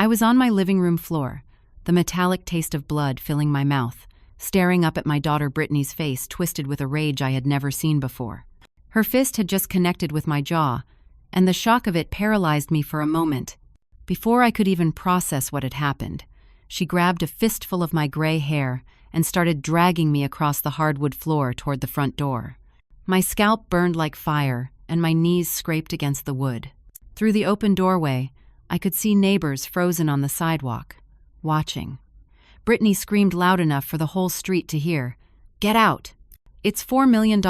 I was on my living room floor, the metallic taste of blood filling my mouth, staring up at my daughter Brittany's face twisted with a rage I had never seen before. Her fist had just connected with my jaw, and the shock of it paralyzed me for a moment. Before I could even process what had happened, she grabbed a fistful of my gray hair and started dragging me across the hardwood floor toward the front door. My scalp burned like fire, and my knees scraped against the wood. Through the open doorway, I could see neighbors frozen on the sidewalk, watching. Brittany screamed loud enough for the whole street to hear, "Get out! It's $4 million,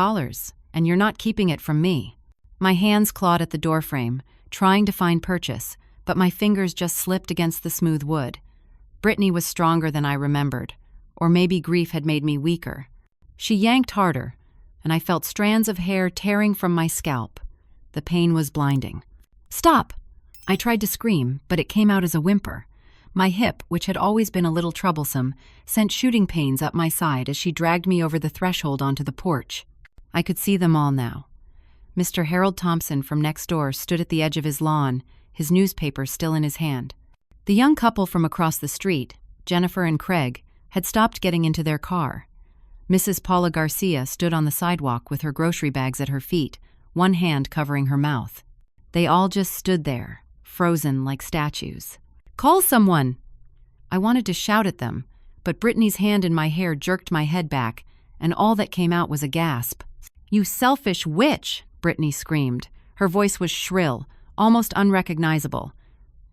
and you're not keeping it from me." My hands clawed at the doorframe, trying to find purchase, but my fingers just slipped against the smooth wood. Brittany was stronger than I remembered, or maybe grief had made me weaker. She yanked harder, and I felt strands of hair tearing from my scalp. The pain was blinding. "Stop!" I tried to scream, but it came out as a whimper. My hip, which had always been a little troublesome, sent shooting pains up my side as she dragged me over the threshold onto the porch. I could see them all now. Mr. Harold Thompson from next door stood at the edge of his lawn, his newspaper still in his hand. The young couple from across the street, Jennifer and Craig, had stopped getting into their car. Mrs. Paula Garcia stood on the sidewalk with her grocery bags at her feet, one hand covering her mouth. They all just stood there, frozen like statues. "Call someone!" I wanted to shout at them, but Brittany's hand in my hair jerked my head back, and all that came out was a gasp. "You selfish witch!" Brittany screamed. Her voice was shrill, almost unrecognizable.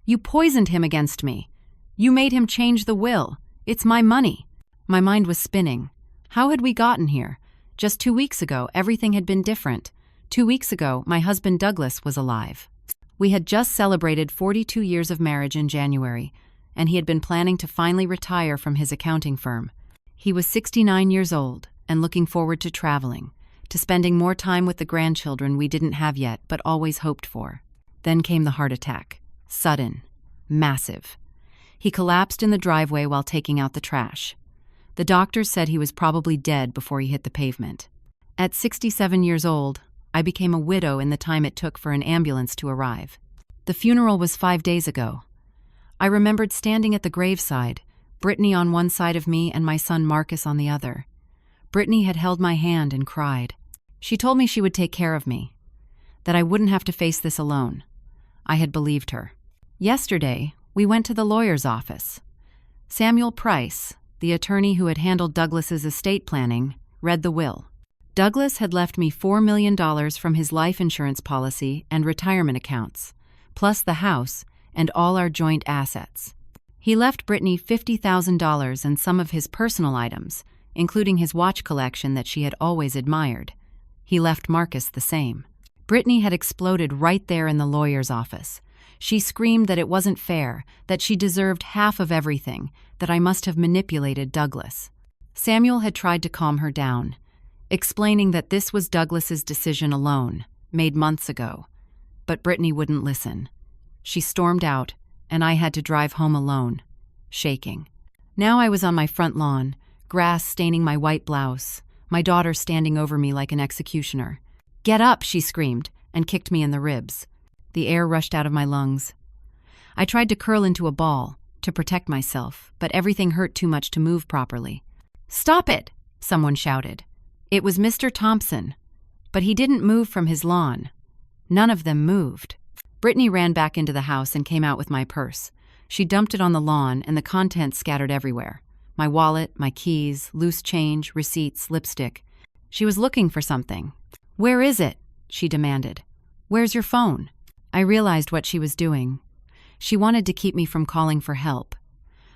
"You poisoned him against me. You made him change the will. It's my money." My mind was spinning. How had we gotten here? Just 2 weeks ago, everything had been different. 2 weeks ago, my husband Douglas was alive. We had just celebrated 42 years of marriage in January, and he had been planning to finally retire from his accounting firm. He was 69 years old and looking forward to traveling, to spending more time with the grandchildren we didn't have yet but always hoped for. Then came the heart attack. Sudden. Massive. He collapsed in the driveway while taking out the trash. The doctors said he was probably dead before he hit the pavement. At 67 years old, I became a widow in the time it took for an ambulance to arrive. The funeral was 5 days ago. I remembered standing at the graveside, Brittany on one side of me and my son Marcus on the other. Brittany had held my hand and cried. She told me she would take care of me, that I wouldn't have to face this alone. I had believed her. Yesterday, we went to the lawyer's office. Samuel Price, the attorney who had handled Douglas's estate planning, read the will. Douglas had left me $4 million from his life insurance policy and retirement accounts, plus the house and all our joint assets. He left Brittany $50,000 and some of his personal items, including his watch collection that she had always admired. He left Marcus the same. Brittany had exploded right there in the lawyer's office. She screamed that it wasn't fair, that she deserved half of everything, that I must have manipulated Douglas. Samuel had tried to calm her down, explaining that this was Douglas's decision alone, made months ago. But Brittany wouldn't listen. She stormed out, and I had to drive home alone, shaking. Now I was on my front lawn, grass staining my white blouse, my daughter standing over me like an executioner. "Get up," she screamed, and kicked me in the ribs. The air rushed out of my lungs. I tried to curl into a ball, to protect myself, but everything hurt too much to move properly. "Stop it!" someone shouted. It was Mr. Thompson, but he didn't move from his lawn. None of them moved. Brittany ran back into the house and came out with my purse. She dumped it on the lawn, and the contents scattered everywhere. My wallet, my keys, loose change, receipts, lipstick. She was looking for something. "Where is it?" she demanded. "Where's your phone?" I realized what she was doing. She wanted to keep me from calling for help.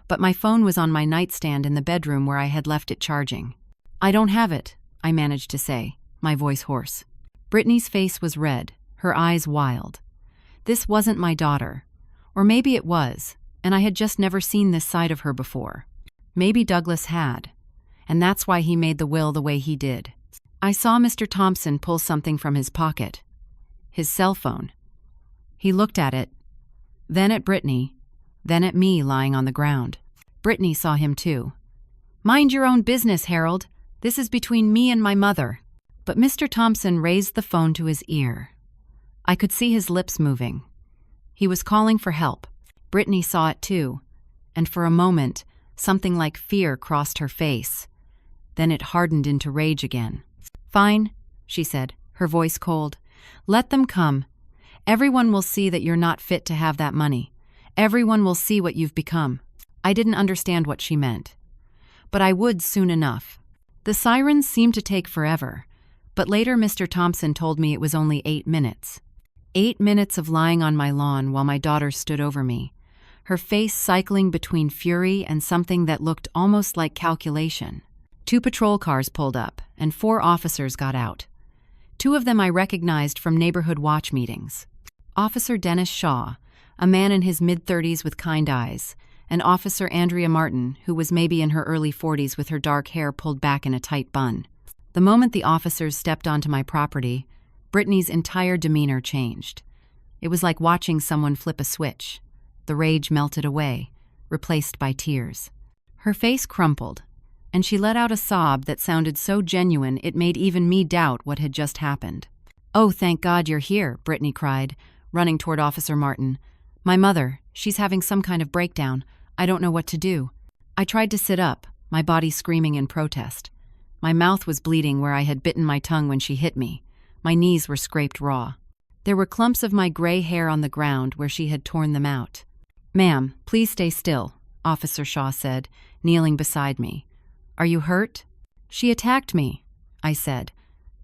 But my phone was on my nightstand in the bedroom where I had left it charging. "I don't have it," I managed to say, my voice hoarse. Brittany's face was red, her eyes wild. This wasn't my daughter. Or maybe it was, and I had just never seen this side of her before. Maybe Douglas had, and that's why he made the will the way he did. I saw Mr. Thompson pull something from his pocket. His cell phone. He looked at it, then at Brittany, then at me lying on the ground. Brittany saw him too. "Mind your own business, Harold. This is between me and my mother." But Mr. Thompson raised the phone to his ear. I could see his lips moving. He was calling for help. Brittany saw it too, and for a moment, something like fear crossed her face. Then it hardened into rage again. "Fine," she said, her voice cold. "Let them come. Everyone will see that you're not fit to have that money. Everyone will see what you've become." I didn't understand what she meant. But I would soon enough. The sirens seemed to take forever, but later Mr. Thompson told me it was only 8 minutes. 8 minutes of lying on my lawn while my daughter stood over me, her face cycling between fury and something that looked almost like calculation. 2 patrol cars pulled up, and 4 officers got out. 2 of them I recognized from neighborhood watch meetings. Officer Dennis Shaw, a man in his mid-30s with kind eyes, and Officer Andrea Martin, who was maybe in her early 40s with her dark hair pulled back in a tight bun. The moment the officers stepped onto my property, Brittany's entire demeanor changed. It was like watching someone flip a switch. The rage melted away, replaced by tears. Her face crumpled, and she let out a sob that sounded so genuine it made even me doubt what had just happened. "Oh, thank God you're here," Brittany cried, running toward Officer Martin. "My mother, she's having some kind of breakdown. I don't know what to do." I tried to sit up, my body screaming in protest. My mouth was bleeding where I had bitten my tongue when she hit me. My knees were scraped raw. There were clumps of my gray hair on the ground where she had torn them out. "Ma'am, please stay still," Officer Shaw said, kneeling beside me. "Are you hurt?" "She attacked me," I said,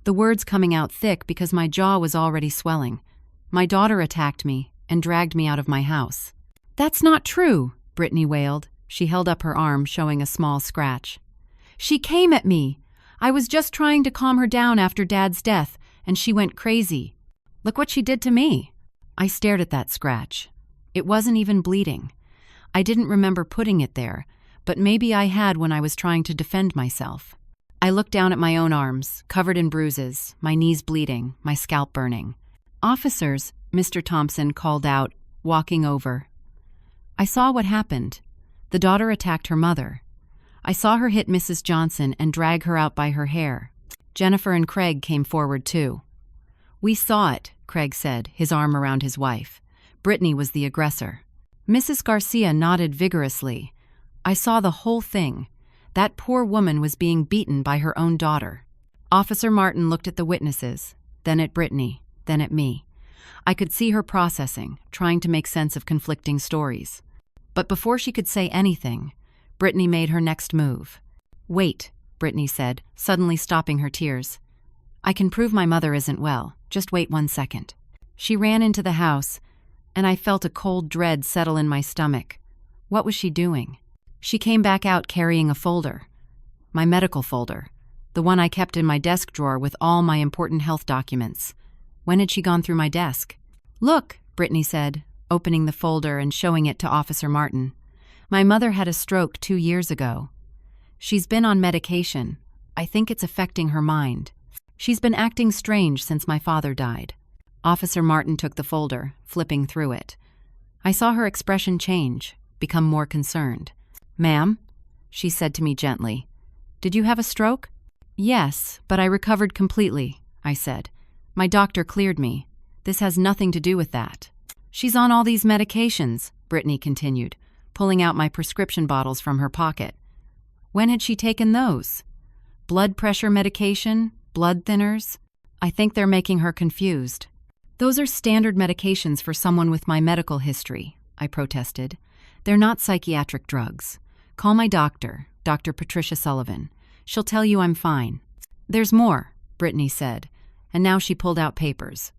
the words coming out thick because my jaw was already swelling. "My daughter attacked me and dragged me out of my house." "That's not true," Brittany wailed. She held up her arm, showing a small scratch. "She came at me. I was just trying to calm her down after Dad's death, and she went crazy. Look what she did to me." I stared at that scratch. It wasn't even bleeding. I didn't remember putting it there, but maybe I had when I was trying to defend myself. I looked down at my own arms, covered in bruises, my knees bleeding, my scalp burning. "Officers," Mr. Thompson called out, walking over. I saw what happened. The daughter attacked her mother. I saw her hit Mrs. Johnson and drag her out by her hair. Jennifer and Craig came forward too. "We saw it," Craig said, his arm around his wife. "Brittany was the aggressor." Mrs. Garcia nodded vigorously. "I saw the whole thing. That poor woman was being beaten by her own daughter." Officer Martin looked at the witnesses, then at Brittany, then at me. I could see her processing, trying to make sense of conflicting stories. But before she could say anything, Brittany made her next move. "Wait," Brittany said, suddenly stopping her tears. "I can prove my mother isn't well. Just wait 1 second." She ran into the house, and I felt a cold dread settle in my stomach. What was she doing? She came back out carrying a folder. My medical folder. The one I kept in my desk drawer with all my important health documents. When had she gone through my desk? "Look," Brittany said, opening the folder and showing it to Officer Martin. "My mother had a stroke 2 years ago. She's been on medication. I think it's affecting her mind. She's been acting strange since my father died." Officer Martin took the folder, flipping through it. I saw her expression change, become more concerned. "Ma'am," she said to me gently, "did you have a stroke?" "Yes, but I recovered completely," I said. "My doctor cleared me. This has nothing to do with that." "She's on all these medications," Brittany continued, pulling out my prescription bottles from her pocket. "When had she taken those? Blood pressure medication? Blood thinners? I think they're making her confused." "Those are standard medications for someone with my medical history," I protested. "They're not psychiatric drugs. Call my doctor, Dr. Patricia Sullivan. She'll tell you I'm fine." "There's more," Brittany said, and now she pulled out papers.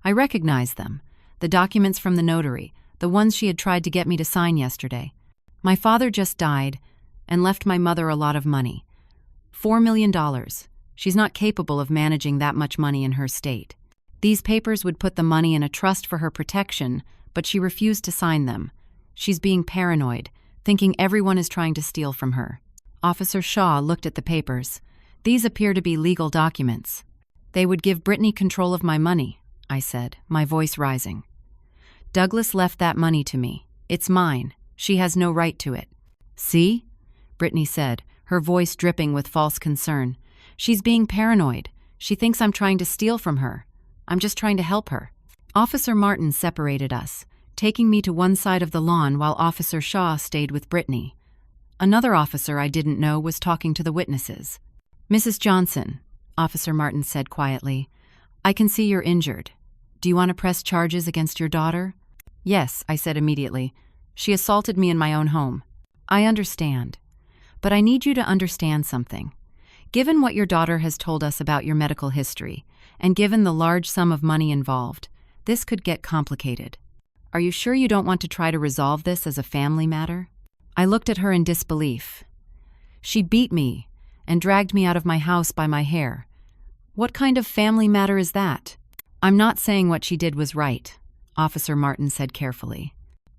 I recognized them, the documents from the notary, the ones she had tried to get me to sign yesterday. My father just died and left my mother a lot of money. $4 million. She's not capable of managing that much money in her state. These papers would put the money in a trust for her protection, but she refused to sign them. She's being paranoid, thinking everyone is trying to steal from her. Officer Shaw looked at the papers. "These appear to be legal documents." "They would give Brittany control of my money," I said, my voice rising. "Douglas left that money to me. It's mine. She has no right to it." "See?" Brittany said, her voice dripping with false concern. "She's being paranoid. She thinks I'm trying to steal from her. I'm just trying to help her." Officer Martin separated us, taking me to one side of the lawn while Officer Shaw stayed with Brittany. Another officer I didn't know was talking to the witnesses. "Mrs. Johnson," Officer Martin said quietly, "I can see you're injured. Do you want to press charges against your daughter?" "Yes," I said immediately. "She assaulted me in my own home." "I understand. But I need you to understand something. Given what your daughter has told us about your medical history, and given the large sum of money involved, this could get complicated. Are you sure you don't want to try to resolve this as a family matter?" I looked at her in disbelief. "She beat me and dragged me out of my house by my hair. What kind of family matter is that?" "I'm not saying what she did was right," Officer Martin said carefully.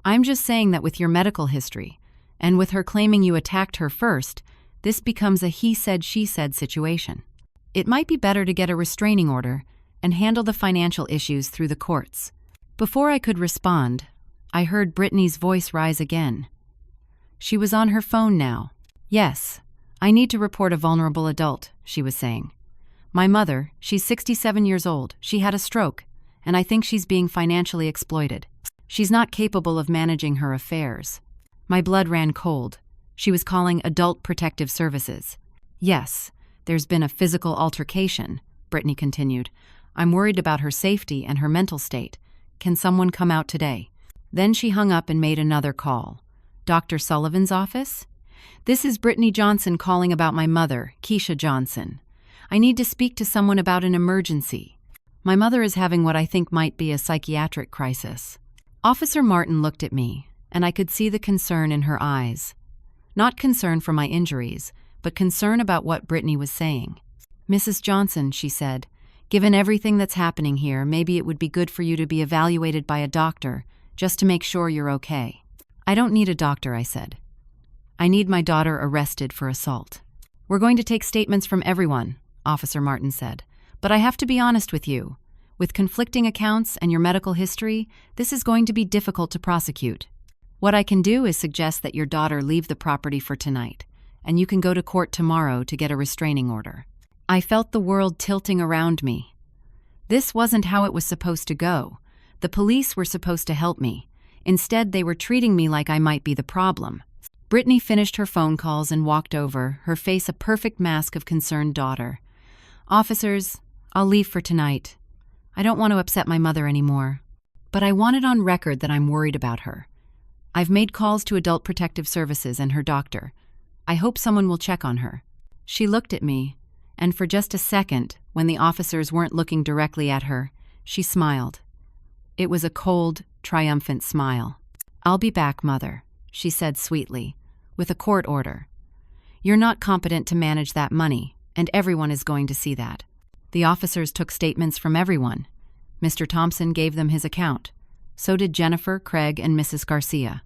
"I'm just saying that with your medical history, and with her claiming you attacked her first, this becomes a he said, she said situation. It might be better to get a restraining order and handle the financial issues through the courts." Before I could respond, I heard Brittany's voice rise again. She was on her phone now. "Yes, I need to report a vulnerable adult," she was saying. "My mother, she's 67 years old, she had a stroke, and I think she's being financially exploited. She's not capable of managing her affairs." My blood ran cold. She was calling Adult Protective Services. "Yes, there's been a physical altercation," Brittany continued. "I'm worried about her safety and her mental state. Can someone come out today?" Then she hung up and made another call. "Dr. Sullivan's office? This is Brittany Johnson calling about my mother, Keisha Johnson. I need to speak to someone about an emergency. My mother is having what I think might be a psychiatric crisis." Officer Martin looked at me, and I could see the concern in her eyes. Not concern for my injuries, but concern about what Brittany was saying. "Mrs. Johnson," she said, "given everything that's happening here, maybe it would be good for you to be evaluated by a doctor, just to make sure you're okay." "I don't need a doctor," I said. "I need my daughter arrested for assault." "We're going to take statements from everyone," Officer Martin said. "But I have to be honest with you. With conflicting accounts and your medical history, this is going to be difficult to prosecute. What I can do is suggest that your daughter leave the property for tonight, and you can go to court tomorrow to get a restraining order." I felt the world tilting around me. This wasn't how it was supposed to go. The police were supposed to help me. Instead, they were treating me like I might be the problem. Brittany finished her phone calls and walked over, her face a perfect mask of concerned daughter. "Officers, I'll leave for tonight. I don't want to upset my mother anymore. But I want it on record that I'm worried about her. I've made calls to Adult Protective Services and her doctor. I hope someone will check on her." She looked at me, and for just a second, when the officers weren't looking directly at her, she smiled. It was a cold, triumphant smile. "I'll be back, Mother," she said sweetly, "with a court order. You're not competent to manage that money, and everyone is going to see that." The officers took statements from everyone. Mr. Thompson gave them his account. So did Jennifer, Craig, and Mrs. Garcia.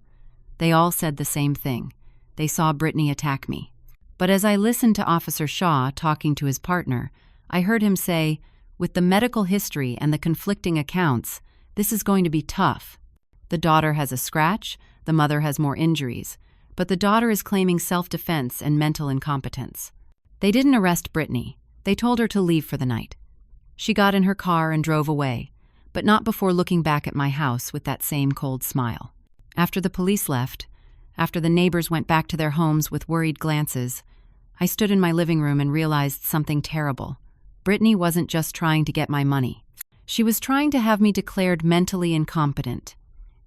They all said the same thing. They saw Brittany attack me. But as I listened to Officer Shaw talking to his partner, I heard him say, "With the medical history and the conflicting accounts, this is going to be tough. The daughter has a scratch, the mother has more injuries, but the daughter is claiming self-defense and mental incompetence." They didn't arrest Brittany. They told her to leave for the night. She got in her car and drove away, but not before looking back at my house with that same cold smile. After the police left, after the neighbors went back to their homes with worried glances, I stood in my living room and realized something terrible. Brittany wasn't just trying to get my money. She was trying to have me declared mentally incompetent.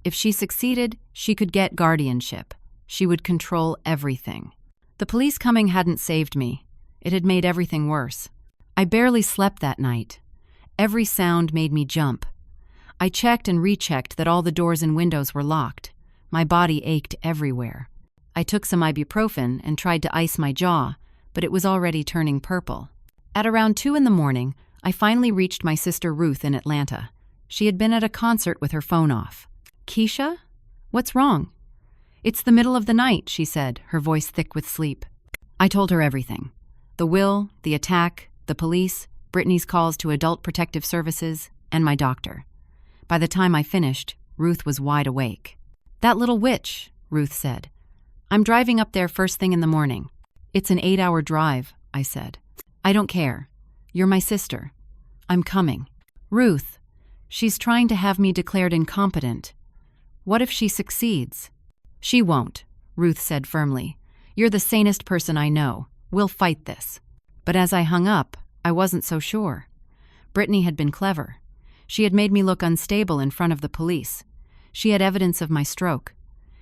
If she succeeded, she could get guardianship. She would control everything. The police coming hadn't saved me. It had made everything worse. I barely slept that night. Every sound made me jump. I checked and rechecked that all the doors and windows were locked. My body ached everywhere. I took some ibuprofen and tried to ice my jaw, but it was already turning purple. At around 2 a.m, I finally reached my sister Ruth in Atlanta. She had been at a concert with her phone off. "Keisha? What's wrong?" "It's the middle of the night," she said, her voice thick with sleep. I told her everything. The will, the attack, the police, Brittany's calls to Adult Protective Services, and my doctor. By the time I finished, Ruth was wide awake. "That little witch," Ruth said. "I'm driving up there first thing in the morning." "It's an 8-hour drive," I said. "I don't care. You're my sister. I'm coming." "Ruth, she's trying to have me declared incompetent." What if she succeeds? She won't, Ruth said firmly. You're the sanest person I know. We'll fight this. But as I hung up, I wasn't so sure. Brittany had been clever. She had made me look unstable in front of the police. She had evidence of my stroke.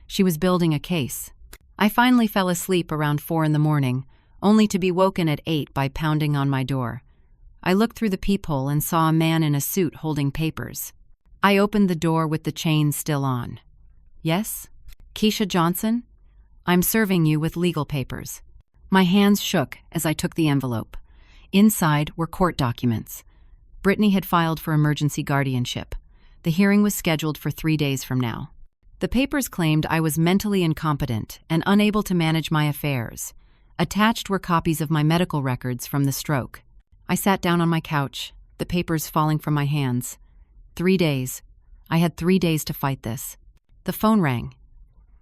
She was building a case. I finally fell asleep around 4 a.m, only to be woken at 8 by pounding on my door. I looked through the peephole and saw a man in a suit holding papers. I opened the door with the chain still on. Yes? Keisha Johnson? I'm serving you with legal papers. My hands shook as I took the envelope. Inside were court documents. Brittany had filed for emergency guardianship. The hearing was scheduled for 3 days from now. The papers claimed I was mentally incompetent and unable to manage my affairs. Attached were copies of my medical records from the stroke. I sat down on my couch, the papers falling from my hands. 3 days. I had 3 days to fight this. The phone rang.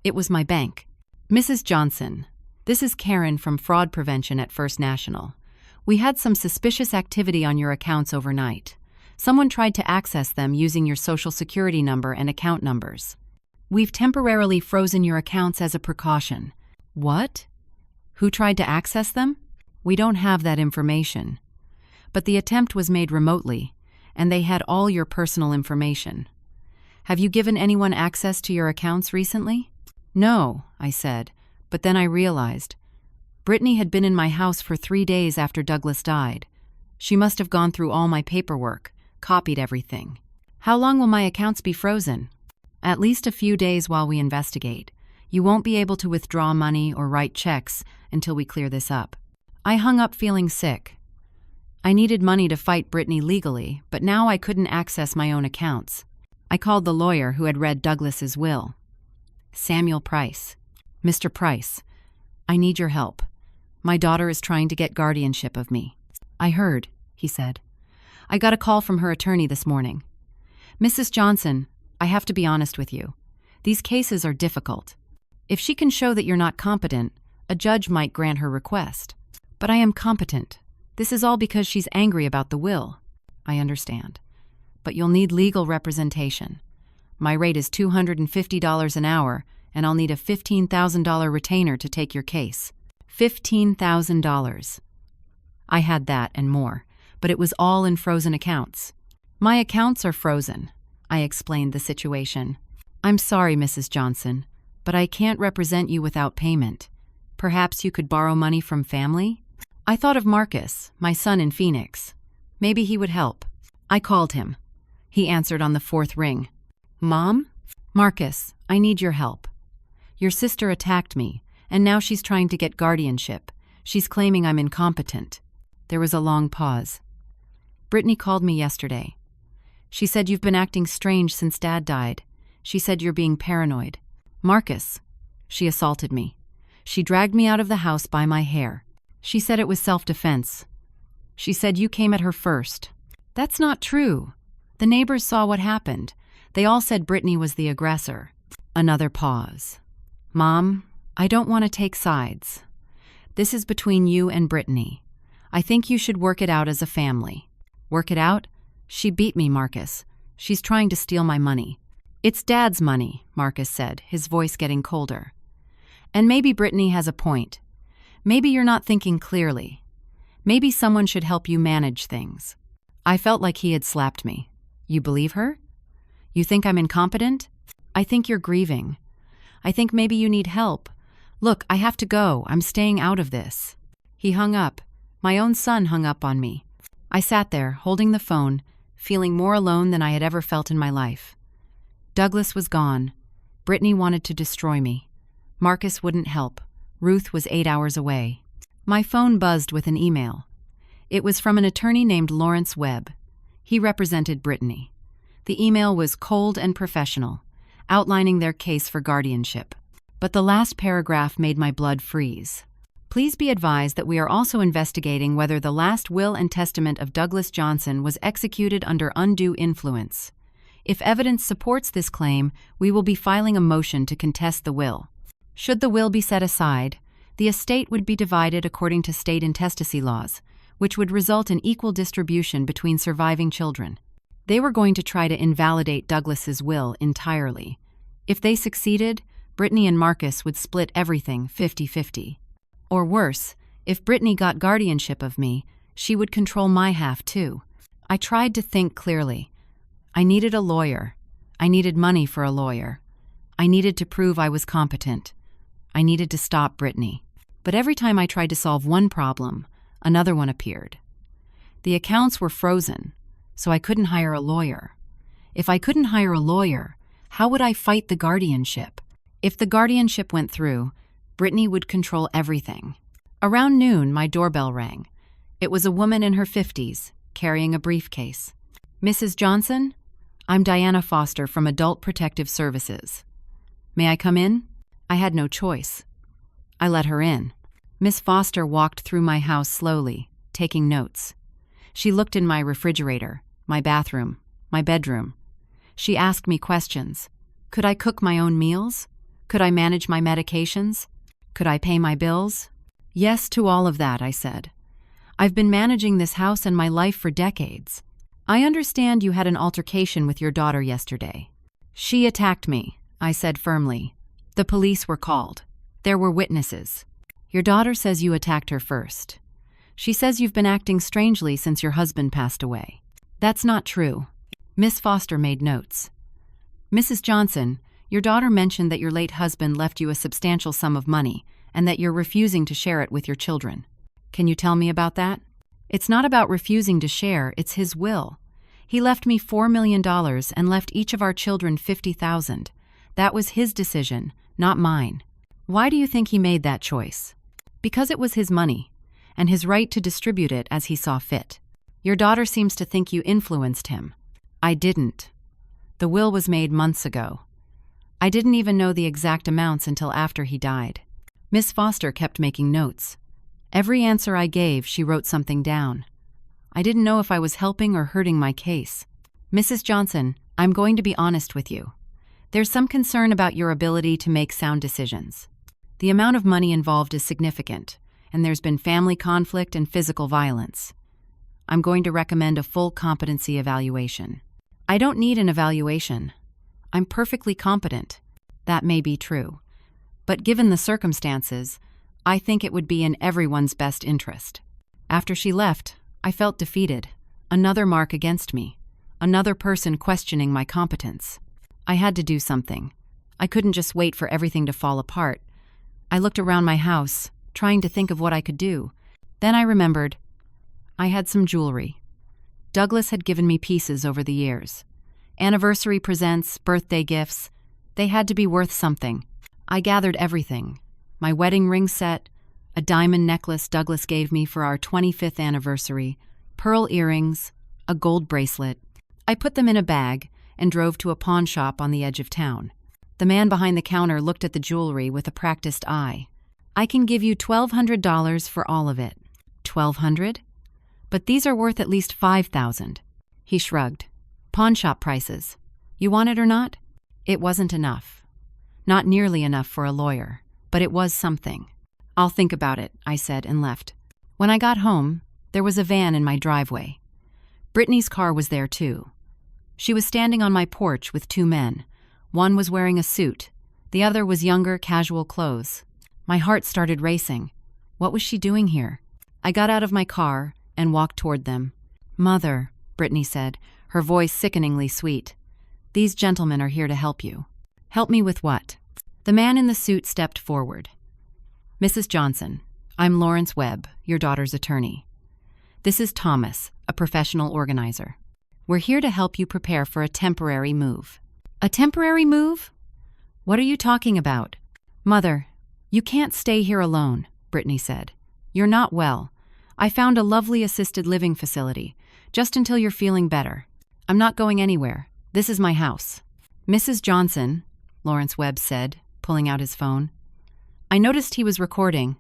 It was my bank. Mrs. Johnson, this is Karen from Fraud Prevention at First National. We had some suspicious activity on your accounts overnight. Someone tried to access them using your social security number and account numbers. We've temporarily frozen your accounts as a precaution. What? Who tried to access them? We don't have that information. But the attempt was made remotely, and they had all your personal information. Have you given anyone access to your accounts recently? No, I said, but then I realized. Brittany had been in my house for 3 days after Douglas died. She must have gone through all my paperwork, copied everything. How long will my accounts be frozen? At least a few days while we investigate. You won't be able to withdraw money or write checks until we clear this up. I hung up feeling sick. I needed money to fight Brittany legally, but now I couldn't access my own accounts. I called the lawyer who had read Douglas's will. Samuel Price. Mr. Price, I need your help. My daughter is trying to get guardianship of me. I heard, he said. I got a call from her attorney this morning. Mrs. Johnson, I have to be honest with you. These cases are difficult. If she can show that you're not competent, a judge might grant her request. But I am competent. This is all because she's angry about the will. I understand. But you'll need legal representation. My rate is $250 an hour, and I'll need a $15,000 retainer to take your case. $15,000. I had that and more, but it was all in frozen accounts. My accounts are frozen. I explained the situation. I'm sorry, Mrs. Johnson, but I can't represent you without payment. Perhaps you could borrow money from family? I thought of Marcus, my son in Phoenix. Maybe he would help. I called him. He answered on the 4th ring. Mom? Marcus, I need your help. Your sister attacked me, and now she's trying to get guardianship. She's claiming I'm incompetent. There was a long pause. Brittany called me yesterday. She said you've been acting strange since Dad died. She said you're being paranoid. Marcus, she assaulted me. She dragged me out of the house by my hair. She said it was self-defense. She said you came at her first. That's not true. The neighbors saw what happened. They all said Brittany was the aggressor. Another pause. Mom, I don't want to take sides. This is between you and Brittany. I think you should work it out as a family. Work it out? She beat me, Marcus. She's trying to steal my money. It's Dad's money, Marcus said, his voice getting colder. And maybe Brittany has a point. Maybe you're not thinking clearly. Maybe someone should help you manage things. I felt like he had slapped me. You believe her? You think I'm incompetent? I think you're grieving. I think maybe you need help. Look, I have to go. I'm staying out of this. He hung up. My own son hung up on me. I sat there, holding the phone, feeling more alone than I had ever felt in my life. Douglas was gone. Brittany wanted to destroy me. Marcus wouldn't help. Ruth was 8 hours away. My phone buzzed with an email. It was from an attorney named Lawrence Webb. He represented Brittany. The email was cold and professional, outlining their case for guardianship. But the last paragraph made my blood freeze. Please be advised that we are also investigating whether the last will and testament of Douglas Johnson was executed under undue influence. If evidence supports this claim, we will be filing a motion to contest the will. Should the will be set aside, the estate would be divided according to state intestacy laws, which would result in equal distribution between surviving children. They were going to try to invalidate Douglas's will entirely. If they succeeded, Brittany and Marcus would split everything 50-50. Or worse, if Brittany got guardianship of me, she would control my half too. I tried to think clearly. I needed a lawyer. I needed money for a lawyer. I needed to prove I was competent. I needed to stop Brittany. But every time I tried to solve one problem, another one appeared. The accounts were frozen, so I couldn't hire a lawyer. If I couldn't hire a lawyer, how would I fight the guardianship? If the guardianship went through, Brittany would control everything. Around noon, my doorbell rang. It was a woman in her 50s, carrying a briefcase. "Mrs. Johnson? I'm Diana Foster from Adult Protective Services. May I come in?" I had no choice. I let her in. Miss Foster walked through my house slowly, taking notes. She looked in my refrigerator, my bathroom, my bedroom. She asked me questions. Could I cook my own meals? Could I manage my medications? Could I pay my bills? Yes to all of that, I said. I've been managing this house and my life for decades. I understand you had an altercation with your daughter yesterday. She attacked me, I said firmly. The police were called. There were witnesses. Your daughter says you attacked her first. She says you've been acting strangely since your husband passed away. That's not true. Miss Foster made notes. Mrs. Johnson, your daughter mentioned that your late husband left you a substantial sum of money and that you're refusing to share it with your children. Can you tell me about that? It's not about refusing to share, it's his will. He left me $4 million and left each of our children $50,000. That was his decision, not mine. Why do you think he made that choice? Because it was his money, and his right to distribute it as he saw fit. Your daughter seems to think you influenced him. I didn't. The will was made months ago. I didn't even know the exact amounts until after he died. Miss Foster kept making notes. Every answer I gave, she wrote something down. I didn't know if I was helping or hurting my case. Mrs. Johnson, I'm going to be honest with you. There's some concern about your ability to make sound decisions. The amount of money involved is significant, and there's been family conflict and physical violence. I'm going to recommend a full competency evaluation. I don't need an evaluation. I'm perfectly competent. That may be true. But given the circumstances, I think it would be in everyone's best interest. After she left, I felt defeated. Another mark against me. Another person questioning my competence. I had to do something. I couldn't just wait for everything to fall apart. I looked around my house, trying to think of what I could do. Then I remembered. I had some jewelry. Douglas had given me pieces over the years. Anniversary presents, birthday gifts. They had to be worth something. I gathered everything. My wedding ring set, a diamond necklace Douglas gave me for our 25th anniversary, pearl earrings, a gold bracelet. I put them in a bag and drove to a pawn shop on the edge of town. The man behind the counter looked at the jewelry with a practiced eye. I can give you $1,200 for all of it. $1,200? But these are worth at least $5,000. He shrugged. Pawn shop prices. You want it or not? It wasn't enough. Not nearly enough for a lawyer, but it was something. I'll think about it, I said and left. When I got home, there was a van in my driveway. Brittany's car was there too. She was standing on my porch with two men. One was wearing a suit. The other was younger, casual clothes. My heart started racing. What was she doing here? I got out of my car and walked toward them. Mother, Brittany said, her voice sickeningly sweet. These gentlemen are here to help you. Help me with what? The man in the suit stepped forward. Mrs. Johnson, I'm Lawrence Webb, your daughter's attorney. This is Thomas, a professional organizer. We're here to help you prepare for a temporary move. A temporary move? What are you talking about? Mother, you can't stay here alone, Brittany said. You're not well. I found a lovely assisted living facility, just until you're feeling better. I'm not going anywhere. This is my house. Mrs. Johnson, Lawrence Webb said, pulling out his phone. I noticed he was recording.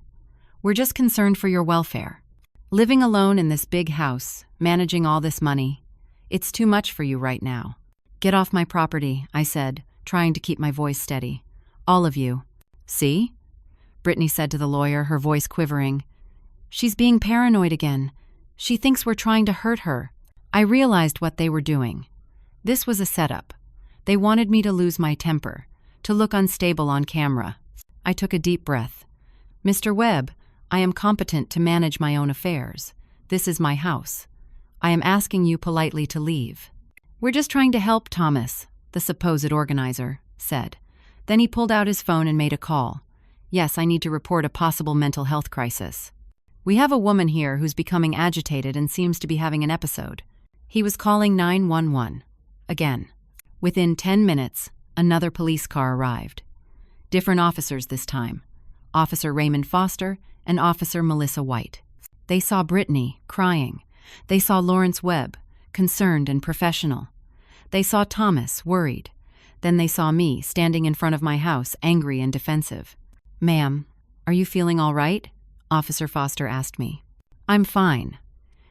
We're just concerned for your welfare. Living alone in this big house, managing all this money, it's too much for you right now. Get off my property, I said, trying to keep my voice steady. All of you. See? Brittany said to the lawyer, her voice quivering. She's being paranoid again. She thinks we're trying to hurt her. I realized what they were doing. This was a setup. They wanted me to lose my temper, to look unstable on camera. I took a deep breath. Mr. Webb, I am competent to manage my own affairs. This is my house. I am asking you politely to leave. We're just trying to help, Thomas, the supposed organizer said. Then he pulled out his phone and made a call. Yes, I need to report a possible mental health crisis. We have a woman here who's becoming agitated and seems to be having an episode. He was calling 911. Again. Within 10 minutes, another police car arrived. Different officers this time. Officer Raymond Foster and Officer Melissa White. They saw Brittany, crying. They saw Lawrence Webb, concerned and professional. They saw Thomas, worried. Then they saw me, standing in front of my house, angry and defensive. Ma'am, are you feeling all right? Officer Foster asked me. I'm fine.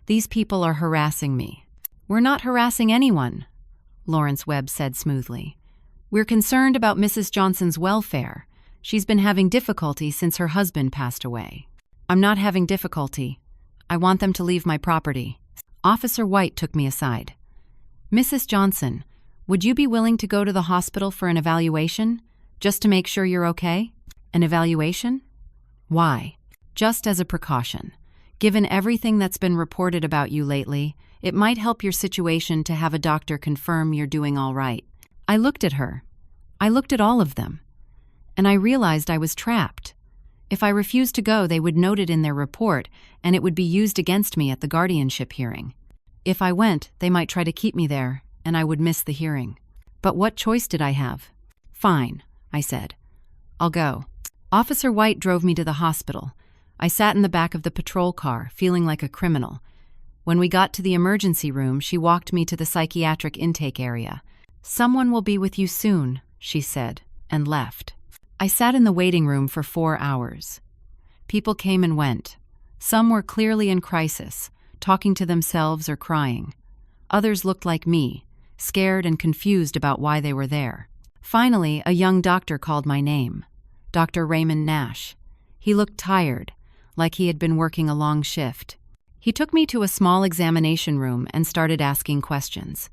These people are harassing me. We're not harassing anyone, Lawrence Webb said smoothly. We're concerned about Mrs. Johnson's welfare. She's been having difficulty since her husband passed away. I'm not having difficulty. I want them to leave my property. Officer White took me aside. Mrs. Johnson, would you be willing to go to the hospital for an evaluation, just to make sure you're okay? An evaluation? Why? Just as a precaution. Given everything that's been reported about you lately, it might help your situation to have a doctor confirm you're doing all right. I looked at her. I looked at all of them. And I realized I was trapped. If I refused to go, they would note it in their report, and it would be used against me at the guardianship hearing. If I went, they might try to keep me there, and I would miss the hearing. But what choice did I have? Fine, I said. I'll go. Officer White drove me to the hospital. I sat in the back of the patrol car, feeling like a criminal. When we got to the emergency room, she walked me to the psychiatric intake area. Someone will be with you soon, she said, and left. I sat in the waiting room for 4 hours. People came and went. Some were clearly in crisis, talking to themselves or crying. Others looked like me, scared and confused about why they were there. Finally, a young doctor called my name, Dr. Raymond Nash. He looked tired, like he had been working a long shift. He took me to a small examination room and started asking questions.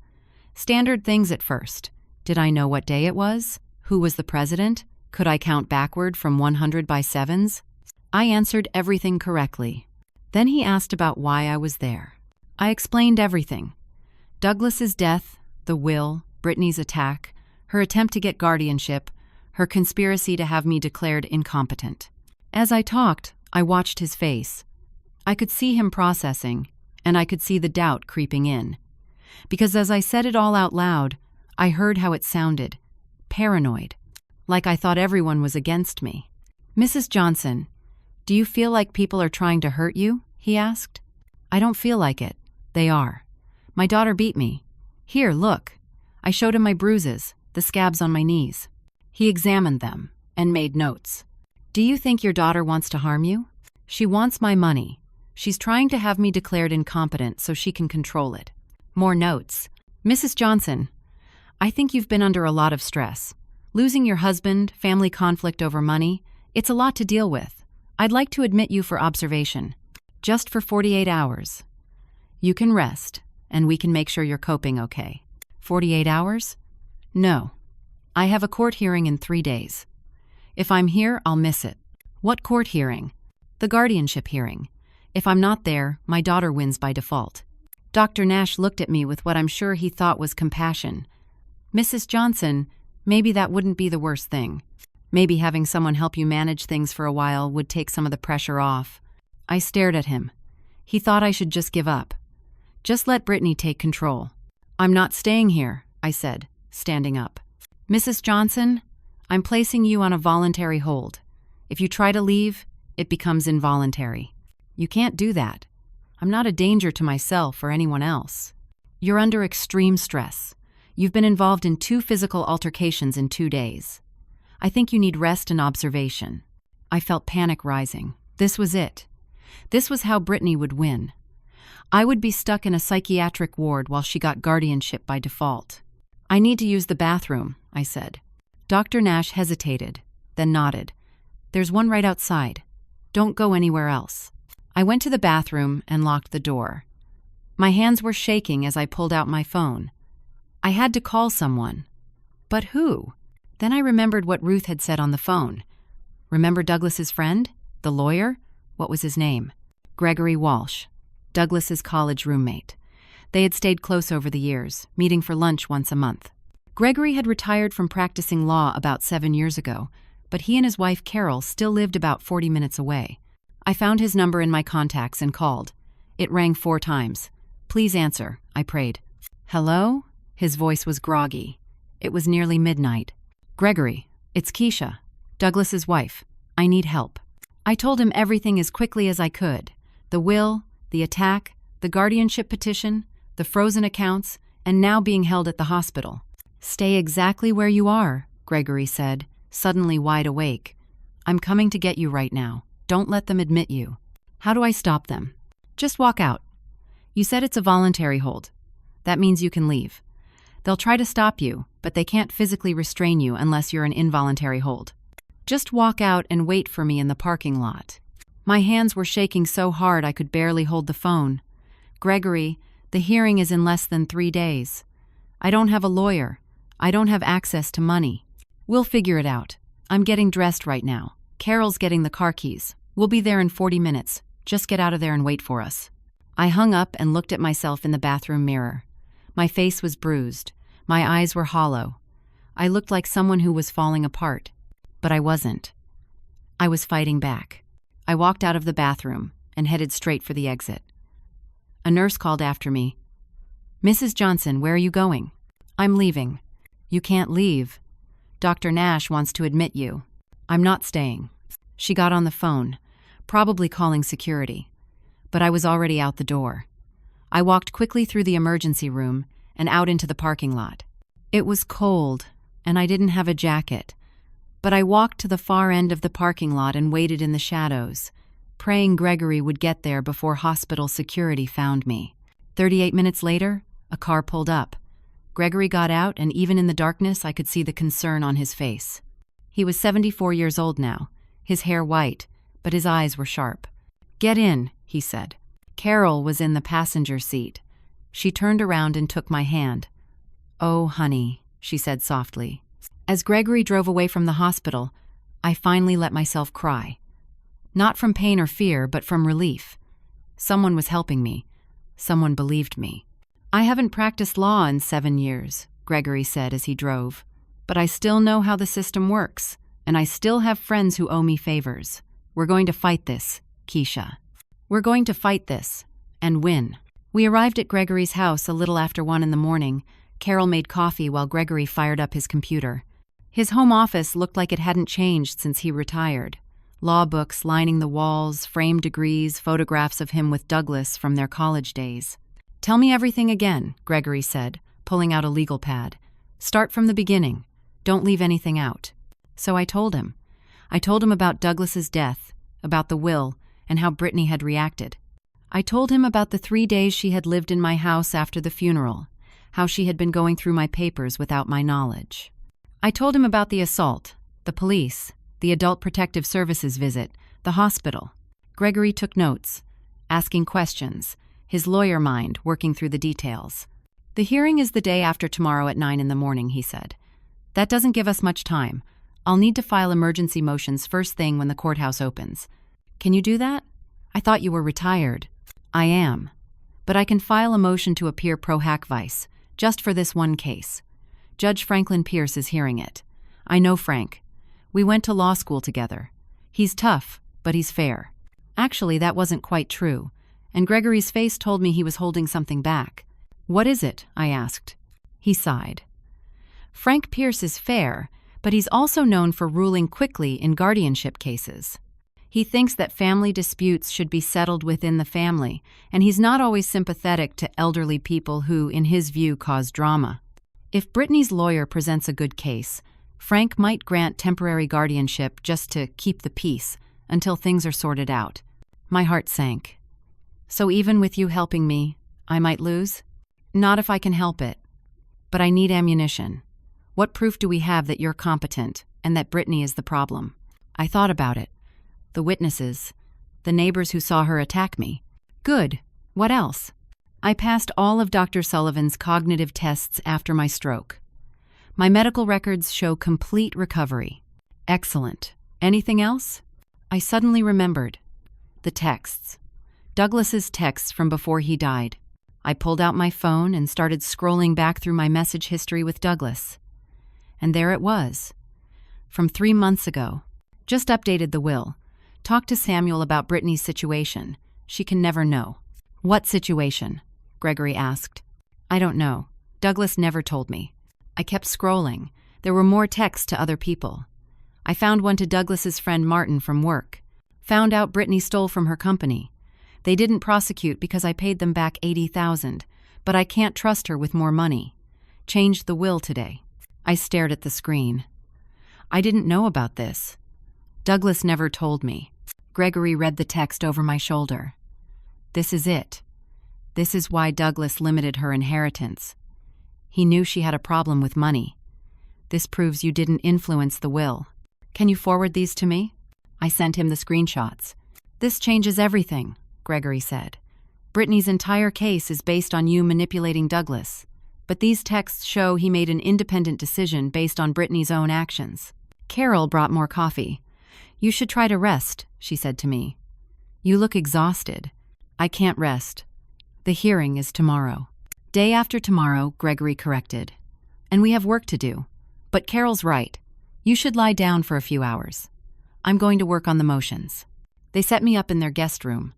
Standard things at first. Did I know what day it was? Who was the president? Could I count backward from 100 by sevens? I answered everything correctly. Then he asked about why I was there. I explained everything. Douglas's death, the will, Brittany's attack, her attempt to get guardianship, her conspiracy to have me declared incompetent. As I talked, I watched his face. I could see him processing, and I could see the doubt creeping in. Because as I said it all out loud, I heard how it sounded. Paranoid. Like I thought everyone was against me. Mrs. Johnson, do you feel like people are trying to hurt you? He asked. I don't feel like it. They are. My daughter beat me. Here, look. I showed him my bruises, the scabs on my knees. He examined them and made notes. Do you think your daughter wants to harm you? She wants my money. She's trying to have me declared incompetent so she can control it. More notes. Mrs. Johnson, I think you've been under a lot of stress. Losing your husband, family conflict over money, it's a lot to deal with. I'd like to admit you for observation. Just for 48 hours. You can rest, and we can make sure you're coping okay. 48 hours? No. I have a court hearing in 3 days. If I'm here, I'll miss it. What court hearing? The guardianship hearing. If I'm not there, my daughter wins by default. Dr. Nash looked at me with what I'm sure he thought was compassion. Mrs. Johnson, maybe that wouldn't be the worst thing. Maybe having someone help you manage things for a while would take some of the pressure off. I stared at him. He thought I should just give up. Just let Brittany take control. I'm not staying here, I said, standing up. Mrs. Johnson, I'm placing you on a voluntary hold. If you try to leave, it becomes involuntary. You can't do that. I'm not a danger to myself or anyone else. You're under extreme stress. You've been involved in 2 physical altercations in 2 days. I think you need rest and observation. I felt panic rising. This was it. This was how Brittany would win. I would be stuck in a psychiatric ward while she got guardianship by default. I need to use the bathroom, I said. Dr. Nash hesitated, then nodded. There's one right outside. Don't go anywhere else. I went to the bathroom and locked the door. My hands were shaking as I pulled out my phone. I had to call someone. But who? Then I remembered what Ruth had said on the phone. Remember Douglas's friend? The lawyer? What was his name? Gregory Walsh, Douglas's college roommate. They had stayed close over the years, meeting for lunch once a month. Gregory had retired from practicing law about 7 years ago, but he and his wife Carol still lived about 40 minutes away. I found his number in my contacts and called. It rang 4 times. "Please answer," I prayed. "Hello?" His voice was groggy. It was nearly midnight. "Gregory, it's Keisha, Douglas's wife. I need help." I told him everything as quickly as I could. The will, the attack, the guardianship petition, the frozen accounts, and now being held at the hospital. "Stay exactly where you are," Gregory said, suddenly wide awake. "I'm coming to get you right now. Don't let them admit you." "How do I stop them?" "Just walk out. You said it's a voluntary hold. That means you can leave. They'll try to stop you, but they can't physically restrain you unless you're an involuntary hold. Just walk out and wait for me in the parking lot." My hands were shaking so hard I could barely hold the phone. "Gregory, the hearing is in less than 3 days. I don't have a lawyer. I don't have access to money. We'll figure it out. I'm getting dressed right now. Carol's getting the car keys. We'll be there in 40 minutes. Just get out of there and wait for us." I hung up and looked at myself in the bathroom mirror. My face was bruised. My eyes were hollow. I looked like someone who was falling apart. But I wasn't. I was fighting back. I walked out of the bathroom and headed straight for the exit. A nurse called after me. "Mrs. Johnson, where are you going?" "I'm leaving." "You can't leave. Dr. Nash wants to admit you." "I'm not staying." She got on the phone, probably calling security. But I was already out the door. I walked quickly through the emergency room and out into the parking lot. It was cold, and I didn't have a jacket, but I walked to the far end of the parking lot and waited in the shadows, praying Gregory would get there before hospital security found me. 38 minutes later, a car pulled up. Gregory got out, and even in the darkness I could see the concern on his face. He was 74 years old now, his hair white, but his eyes were sharp. "Get in," he said. Carol was in the passenger seat. She turned around and took my hand. "Oh, honey," she said softly. As Gregory drove away from the hospital, I finally let myself cry. Not from pain or fear, but from relief. Someone was helping me. Someone believed me. "I haven't practiced law in 7 years," Gregory said as he drove. "But I still know how the system works, and I still have friends who owe me favors. We're going to fight this, Keisha. We're going to fight this, and win." We arrived at Gregory's house a little after 1 in the morning. Carol made coffee while Gregory fired up his computer. His home office looked like it hadn't changed since he retired. Law books lining the walls, framed degrees, photographs of him with Douglas from their college days. "Tell me everything again," Gregory said, pulling out a legal pad. "Start from the beginning. Don't leave anything out." So I told him. I told him about Douglas's death, about the will, and how Brittany had reacted. I told him about the 3 days she had lived in my house after the funeral, how she had been going through my papers without my knowledge. I told him about the assault, the police, the Adult Protective Services visit, the hospital. Gregory took notes, asking questions, his lawyer mind working through the details. "The hearing is the day after tomorrow at 9 in the morning," he said. "That doesn't give us much time. I'll need to file emergency motions first thing when the courthouse opens." "Can you do that? I thought you were retired." "I am. But I can file a motion to appear pro hac vice, just for this one case. Judge Franklin Pierce is hearing it. I know Frank. We went to law school together. He's tough, but he's fair." Actually, that wasn't quite true, and Gregory's face told me he was holding something back. "What is it?" I asked. He sighed. "Frank Pierce is fair, but he's also known for ruling quickly in guardianship cases. He thinks that family disputes should be settled within the family, and he's not always sympathetic to elderly people who, in his view, cause drama. If Brittany's lawyer presents a good case, Frank might grant temporary guardianship just to keep the peace until things are sorted out." My heart sank. "So even with you helping me, I might lose?" "Not if I can help it. But I need ammunition. What proof do we have that you're competent and that Brittany is the problem?" I thought about it. The witnesses, the neighbors who saw her attack me. Good. What else? I passed all of Dr. Sullivan's cognitive tests after my stroke. My medical records show complete recovery. Excellent. Anything else? I suddenly remembered. The texts. Douglas's texts from before he died. I pulled out my phone and started scrolling back through my message history with Douglas. And there it was. From 3 months ago. Just updated the will. Talked to Samuel about Brittany's situation. She can never know. What situation? Gregory asked. I don't know. Douglas never told me. I kept scrolling. There were more texts to other people. I found one to Douglas's friend Martin from work. Found out Brittany stole from her company. They didn't prosecute because I paid them back $80,000, but I can't trust her with more money. Changed the will today. I stared at the screen. I didn't know about this. Douglas never told me. Gregory read the text over my shoulder. This is it. This is why Douglas limited her inheritance. He knew she had a problem with money. This proves you didn't influence the will. Can you forward these to me? I sent him the screenshots. This changes everything, Gregory said. Brittany's entire case is based on you manipulating Douglas. But these texts show he made an independent decision based on Brittany's own actions. Carol brought more coffee. You should try to rest, she said to me. You look exhausted. I can't rest. The hearing is tomorrow. Day after tomorrow, Gregory corrected. And we have work to do. But Carol's right. You should lie down for a few hours. I'm going to work on the motions. They set me up in their guest room.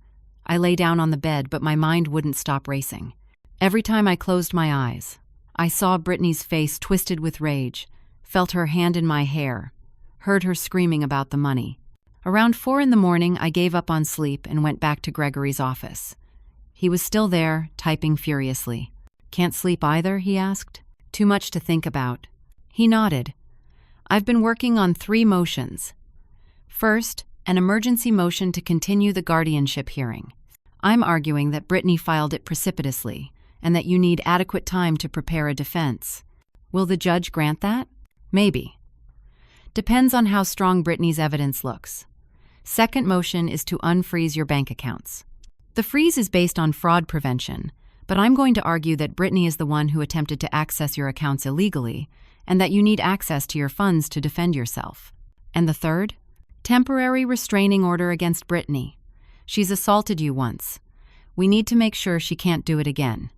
I lay down on the bed, but my mind wouldn't stop racing. Every time I closed my eyes, I saw Brittany's face twisted with rage, felt her hand in my hair, heard her screaming about the money. Around 4 a.m, I gave up on sleep and went back to Gregory's office. He was still there, typing furiously. Can't sleep either, he asked. Too much to think about. He nodded. I've been working on 3 motions. First, an emergency motion to continue the guardianship hearing. I'm arguing that Brittany filed it precipitously and that you need adequate time to prepare a defense. Will the judge grant that? Maybe. Depends on how strong Brittany's evidence looks. Second motion is to unfreeze your bank accounts. The freeze is based on fraud prevention, but I'm going to argue that Brittany is the one who attempted to access your accounts illegally and that you need access to your funds to defend yourself. And the third? Temporary restraining order against Brittany. She's assaulted you once. We need to make sure she can't do it again.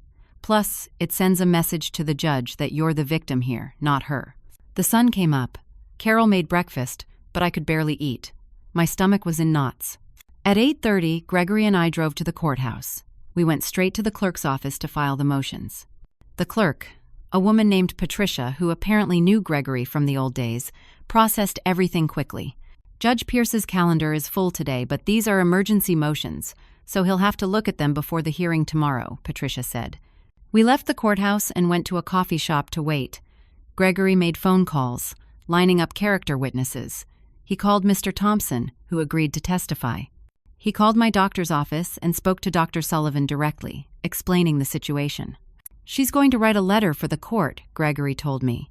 Plus, it sends a message to the judge that you're the victim here, not her. The sun came up. Carol made breakfast, but I could barely eat. My stomach was in knots. At 8:30, Gregory and I drove to the courthouse. We went straight to the clerk's office to file the motions. The clerk, a woman named Patricia, who apparently knew Gregory from the old days, processed everything quickly. Judge Pierce's calendar is full today, but these are emergency motions, so he'll have to look at them before the hearing tomorrow, Patricia said. We left the courthouse and went to a coffee shop to wait. Gregory made phone calls, lining up character witnesses. He called Mr. Thompson, who agreed to testify. He called my doctor's office and spoke to Dr. Sullivan directly, explaining the situation. She's going to write a letter for the court, Gregory told me.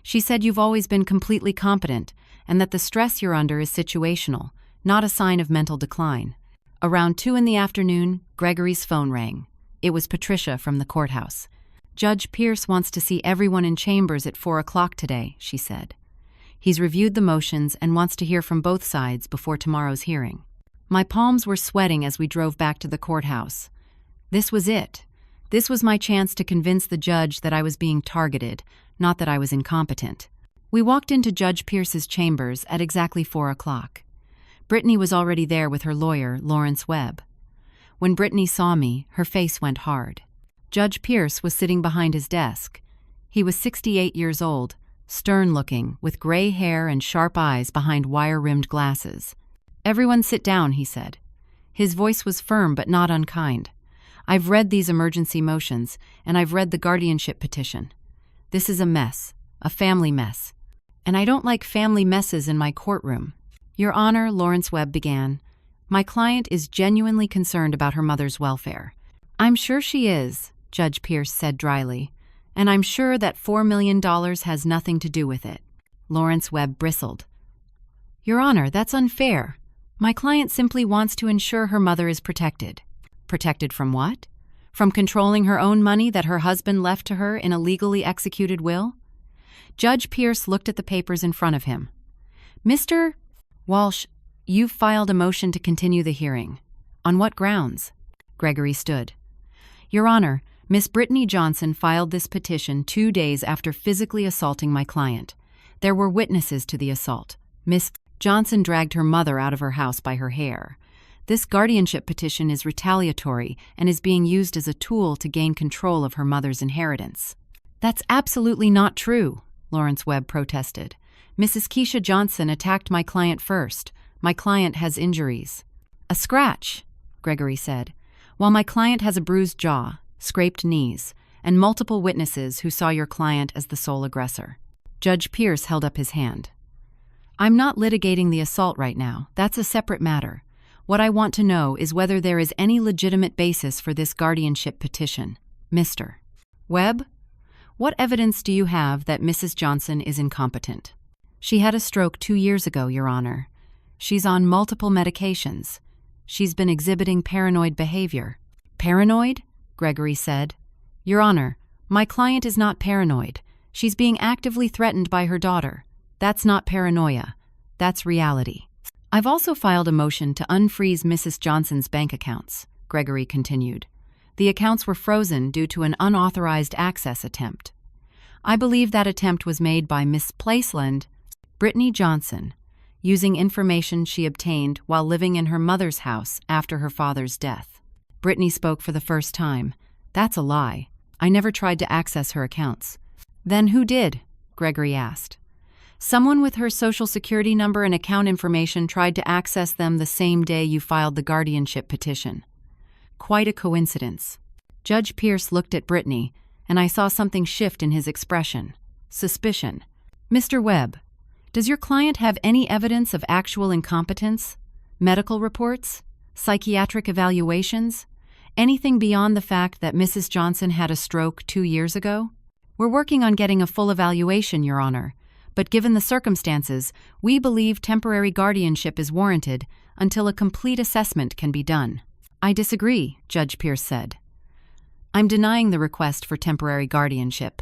She said you've always been completely competent and that the stress you're under is situational, not a sign of mental decline. Around 2 p.m, Gregory's phone rang. It was Patricia from the courthouse. Judge Pierce wants to see everyone in chambers at 4 o'clock today, she said. He's reviewed the motions and wants to hear from both sides before tomorrow's hearing. My palms were sweating as we drove back to the courthouse. This was it. This was my chance to convince the judge that I was being targeted, not that I was incompetent. We walked into Judge Pierce's chambers at exactly 4 o'clock. Brittany was already there with her lawyer, Lawrence Webb. When Brittany saw me, her face went hard. Judge Pierce was sitting behind his desk. He was 68 years old, stern-looking, with gray hair and sharp eyes behind wire-rimmed glasses. "Everyone sit down," he said. His voice was firm but not unkind. "I've read these emergency motions, and I've read the guardianship petition. This is a mess, a family mess. And I don't like family messes in my courtroom." "Your Honor," Lawrence Webb began, "my client is genuinely concerned about her mother's welfare." "I'm sure she is," Judge Pierce said dryly, "and I'm sure that $4 million has nothing to do with it." Lawrence Webb bristled. "Your Honor, that's unfair. My client simply wants to ensure her mother is protected." "Protected from what? From controlling her own money that her husband left to her in a legally executed will?" Judge Pierce looked at the papers in front of him. Mr. Walsh, you've filed a motion to continue the hearing. On what grounds? Gregory stood. Your Honor, Miss Brittany Johnson filed this petition 2 days after physically assaulting my client. There were witnesses to the assault. Miss Johnson dragged her mother out of her house by her hair. This guardianship petition is retaliatory and is being used as a tool to gain control of her mother's inheritance. That's absolutely not true, Lawrence Webb protested. Mrs. Keisha Johnson attacked my client first. My client has injuries. A scratch, Gregory said. While my client has a bruised jaw, scraped knees, and multiple witnesses who saw your client as the sole aggressor. Judge Pierce held up his hand. I'm not litigating the assault right now. That's a separate matter. What I want to know is whether there is any legitimate basis for this guardianship petition. Mr. Webb, what evidence do you have that Mrs. Johnson is incompetent? She had a stroke 2 years ago, Your Honor. She's on multiple medications. She's been exhibiting paranoid behavior. Paranoid? Gregory said. Your Honor, my client is not paranoid. She's being actively threatened by her daughter. That's not paranoia. That's reality. I've also filed a motion to unfreeze Mrs. Johnson's bank accounts, Gregory continued. The accounts were frozen due to an unauthorized access attempt. I believe that attempt was made by Miss Placeland, Brittany Johnson, using information she obtained while living in her mother's house after her father's death. Brittany spoke for the first time. That's a lie. I never tried to access her accounts. Then who did? Gregory asked. Someone with her social security number and account information tried to access them the same day you filed the guardianship petition. Quite a coincidence. Judge Pierce looked at Brittany, and I saw something shift in his expression. Suspicion. Mr. Webb, does your client have any evidence of actual incompetence? Medical reports? Psychiatric evaluations? Anything beyond the fact that Mrs. Johnson had a stroke 2 years ago? We're working on getting a full evaluation, Your Honor, but given the circumstances, we believe temporary guardianship is warranted until a complete assessment can be done. I disagree, Judge Pierce said. I'm denying the request for temporary guardianship.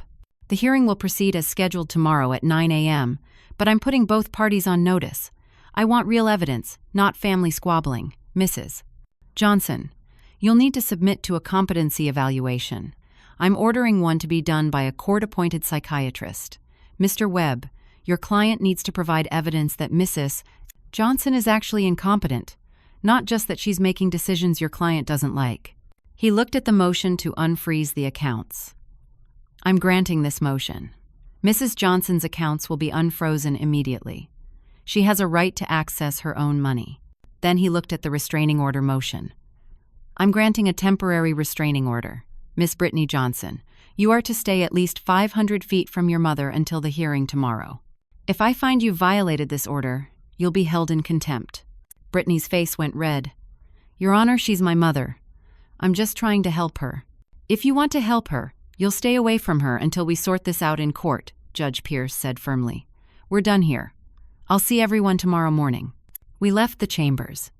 The hearing will proceed as scheduled tomorrow at 9 a.m., but I'm putting both parties on notice. I want real evidence, not family squabbling. Mrs. Johnson, you'll need to submit to a competency evaluation. I'm ordering one to be done by a court-appointed psychiatrist. Mr. Webb, your client needs to provide evidence that Mrs. Johnson is actually incompetent, not just that she's making decisions your client doesn't like. He looked at the motion to unfreeze the accounts. I'm granting this motion. Mrs. Johnson's accounts will be unfrozen immediately. She has a right to access her own money. Then he looked at the restraining order motion. I'm granting a temporary restraining order. Miss Brittany Johnson, you are to stay at least 500 feet from your mother until the hearing tomorrow. If I find you violated this order, you'll be held in contempt. Brittany's face went red. Your Honor, she's my mother. I'm just trying to help her. If you want to help her, you'll stay away from her until we sort this out in court, Judge Pierce said firmly. We're done here. I'll see everyone tomorrow morning. We left the chambers.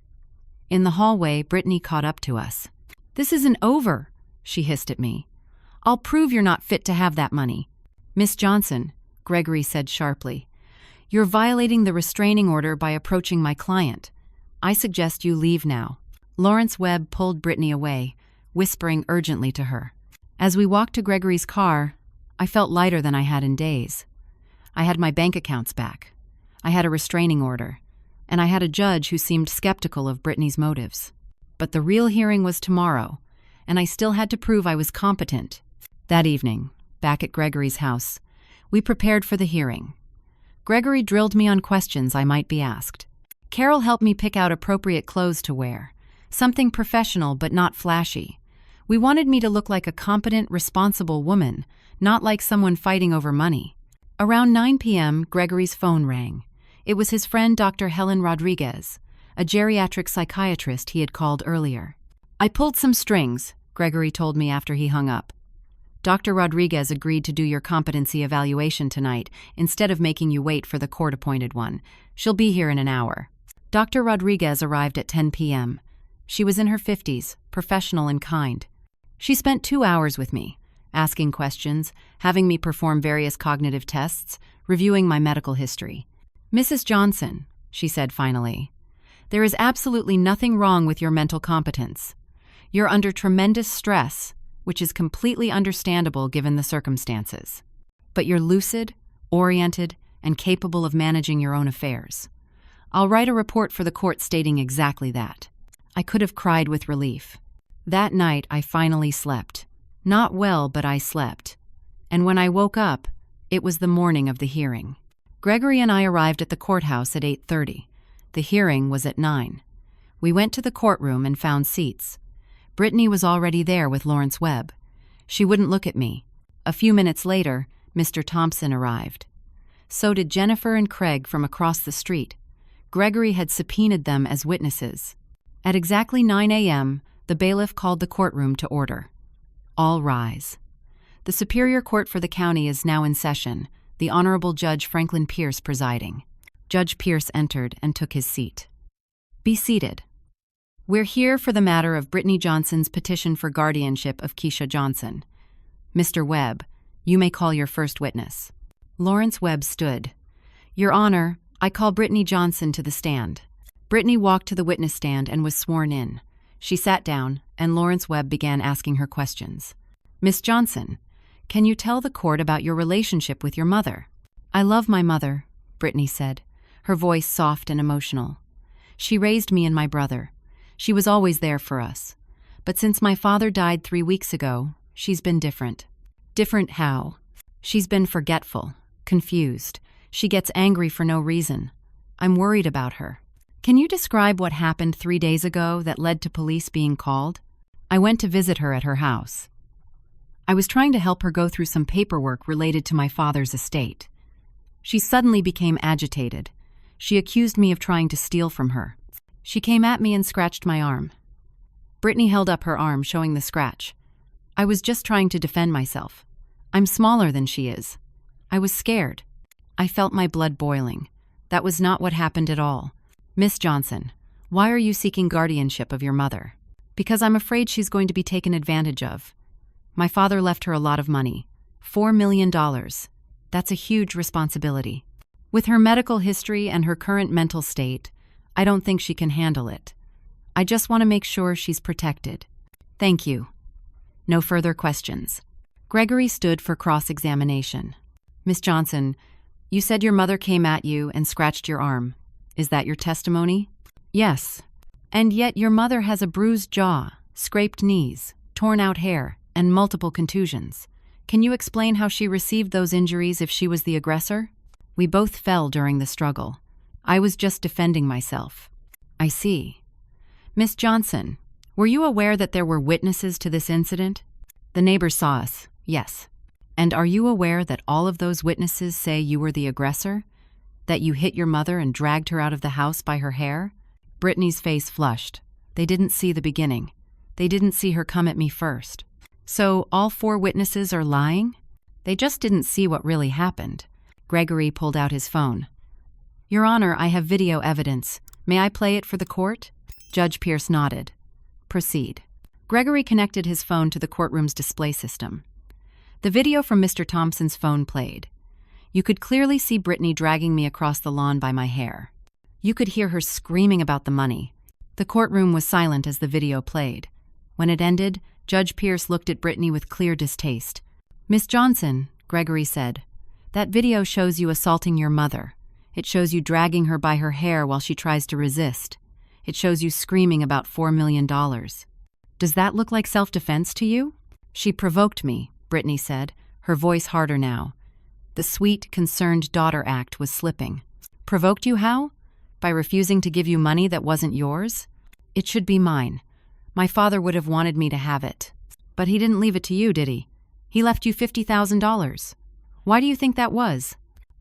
In the hallway, Brittany caught up to us. This isn't over, she hissed at me. I'll prove you're not fit to have that money. Miss Johnson, Gregory said sharply, you're violating the restraining order by approaching my client. I suggest you leave now. Lawrence Webb pulled Brittany away, whispering urgently to her. As we walked to Gregory's car, I felt lighter than I had in days. I had my bank accounts back. I had a restraining order, and I had a judge who seemed skeptical of Brittany's motives. But the real hearing was tomorrow, and I still had to prove I was competent. That evening, back at Gregory's house, we prepared for the hearing. Gregory drilled me on questions I might be asked. Carol helped me pick out appropriate clothes to wear, something professional but not flashy. We wanted me to look like a competent, responsible woman, not like someone fighting over money. Around 9 p.m., Gregory's phone rang. It was his friend Dr. Helen Rodriguez, a geriatric psychiatrist he had called earlier. I pulled some strings, Gregory told me after he hung up. Dr. Rodriguez agreed to do your competency evaluation tonight instead of making you wait for the court-appointed one. She'll be here in an hour. Dr. Rodriguez arrived at 10 p.m. She was in her 50s, professional and kind. She spent 2 hours with me. asking questions, having me perform various cognitive tests, reviewing my medical history. "Mrs. Johnson," she said finally, "there is absolutely nothing wrong with your mental competence. You're under tremendous stress, which is completely understandable given the circumstances. But you're lucid, oriented, and capable of managing your own affairs. I'll write a report for the court stating exactly that." I could have cried with relief. That night, I finally slept. Not well, but I slept. And when I woke up, it was the morning of the hearing. Gregory and I arrived at the courthouse at 8:30. The hearing was at 9. We went to the courtroom and found seats. Brittany was already there with Lawrence Webb. She wouldn't look at me. A few minutes later, Mr. Thompson arrived. So did Jennifer and Craig from across the street. Gregory had subpoenaed them as witnesses. At exactly 9 a.m., the bailiff called the courtroom to order. All rise. The Superior Court for the county is now in session, the Honorable Judge Franklin Pierce presiding. Judge Pierce entered and took his seat. "Be seated. We're here for the matter of Brittany Johnson's petition for guardianship of Keisha Johnson. Mr. Webb, you may call your first witness." Lawrence Webb stood. "Your Honor, I call Brittany Johnson to the stand." Brittany walked to the witness stand and was sworn in. She sat down, and Lawrence Webb began asking her questions. "Miss Johnson, can you tell the court about your relationship with your mother?" "I love my mother," Brittany said, her voice soft and emotional. "She raised me and my brother. She was always there for us. But since my father died 3 weeks ago, she's been different." "Different how?" "She's been forgetful, confused. She gets angry for no reason. I'm worried about her." "Can you describe what happened 3 days ago that led to police being called?" "I went to visit her at her house. I was trying to help her go through some paperwork related to my father's estate. She suddenly became agitated. She accused me of trying to steal from her. She came at me and scratched my arm." Brittany held up her arm, showing the scratch. "I was just trying to defend myself. I'm smaller than she is. I was scared. I felt my blood boiling. That was not what happened at all. Miss Johnson, why are you seeking guardianship of your mother?" "Because I'm afraid she's going to be taken advantage of. My father left her a lot of money. $4 million. That's a huge responsibility. With her medical history and her current mental state, I don't think she can handle it. I just want to make sure she's protected." "Thank you. No further questions." Gregory stood for cross-examination. "Miss Johnson, you said your mother came at you and scratched your arm. Is that your testimony?" "Yes. And yet your mother has a bruised jaw, scraped knees, torn out hair, and multiple contusions. Can you explain how she received those injuries if she was the aggressor?" "We both fell during the struggle. I was just defending myself." "I see. Miss Johnson, were you aware that there were witnesses to this incident?" "The neighbors saw us, yes." "And are you aware that all of those witnesses say you were the aggressor? That you hit your mother and dragged her out of the house by her hair?" Brittany's face flushed. "They didn't see the beginning. They didn't see her come at me first." "So all 4 witnesses are lying?" "They just didn't see what really happened." Gregory pulled out his phone. "Your Honor, I have video evidence. May I play it for the court?" Judge Pierce nodded. "Proceed." Gregory connected his phone to the courtroom's display system. The video from Mr. Thompson's phone played. You could clearly see Brittany dragging me across the lawn by my hair. You could hear her screaming about the money. The courtroom was silent as the video played. When it ended, Judge Pierce looked at Brittany with clear distaste. "Miss Johnson," Gregory said, "that video shows you assaulting your mother. It shows you dragging her by her hair while she tries to resist. It shows you screaming about $4 million. Does that look like self-defense to you?" "She provoked me," Brittany said, her voice harder now. The sweet, concerned daughter act was slipping. "Provoked you how? By refusing to give you money that wasn't yours?" "It should be mine. My father would have wanted me to have it. But he didn't leave it to you, did he? He left you $50,000. Why do you think that was?"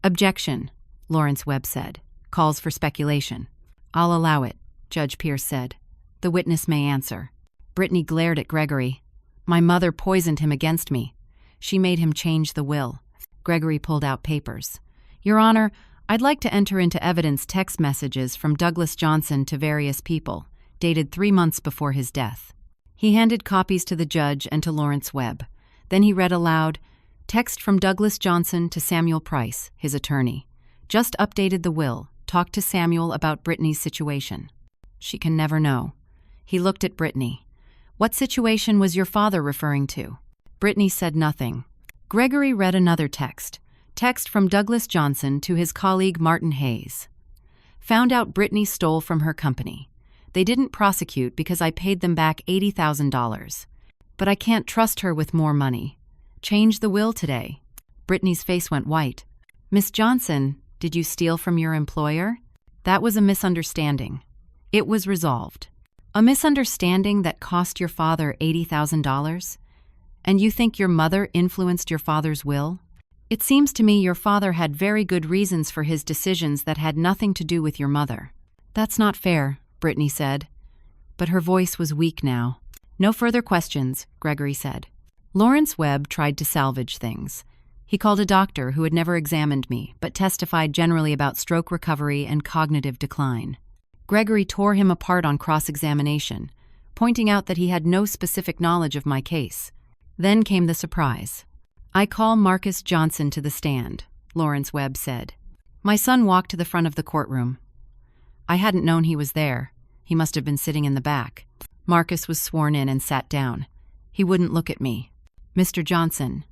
"Objection," Lawrence Webb said. "Calls for speculation." "I'll allow it," Judge Pierce said. "The witness may answer." Brittany glared at Gregory. "My mother poisoned him against me. She made him change the will." Gregory pulled out papers. "Your Honor, I'd like to enter into evidence text messages from Douglas Johnson to various people, dated 3 months before his death." He handed copies to the judge and to Lawrence Webb. Then he read aloud, "Text from Douglas Johnson to Samuel Price, his attorney. Just updated the will. Talked to Samuel about Brittany's situation." She can never know. He looked at Brittany. "What situation was your father referring to?" Brittany said nothing. Gregory read another text. Text from Douglas Johnson to his colleague Martin Hayes. "Found out Brittany stole from her company. They didn't prosecute because I paid them back $80,000. But I can't trust her with more money. Change the will today." Brittany's face went white. "Miss Johnson, did you steal from your employer?" "That was a misunderstanding. It was resolved." "A misunderstanding that cost your father $80,000? And you think your mother influenced your father's will?" "It seems to me your father had very good reasons for his decisions that had nothing to do with your mother." "That's not fair," Brittany said. But her voice was weak now. "No further questions," Gregory said. Lawrence Webb tried to salvage things. He called a doctor who had never examined me, but testified generally about stroke recovery and cognitive decline. Gregory tore him apart on cross-examination, pointing out that he had no specific knowledge of my case. Then came the surprise. "I call Marcus Johnson to the stand," Lawrence Webb said. My son walked to the front of the courtroom. I hadn't known he was there. He must have been sitting in the back. Marcus was sworn in and sat down. He wouldn't look at me. "Mr. Johnson,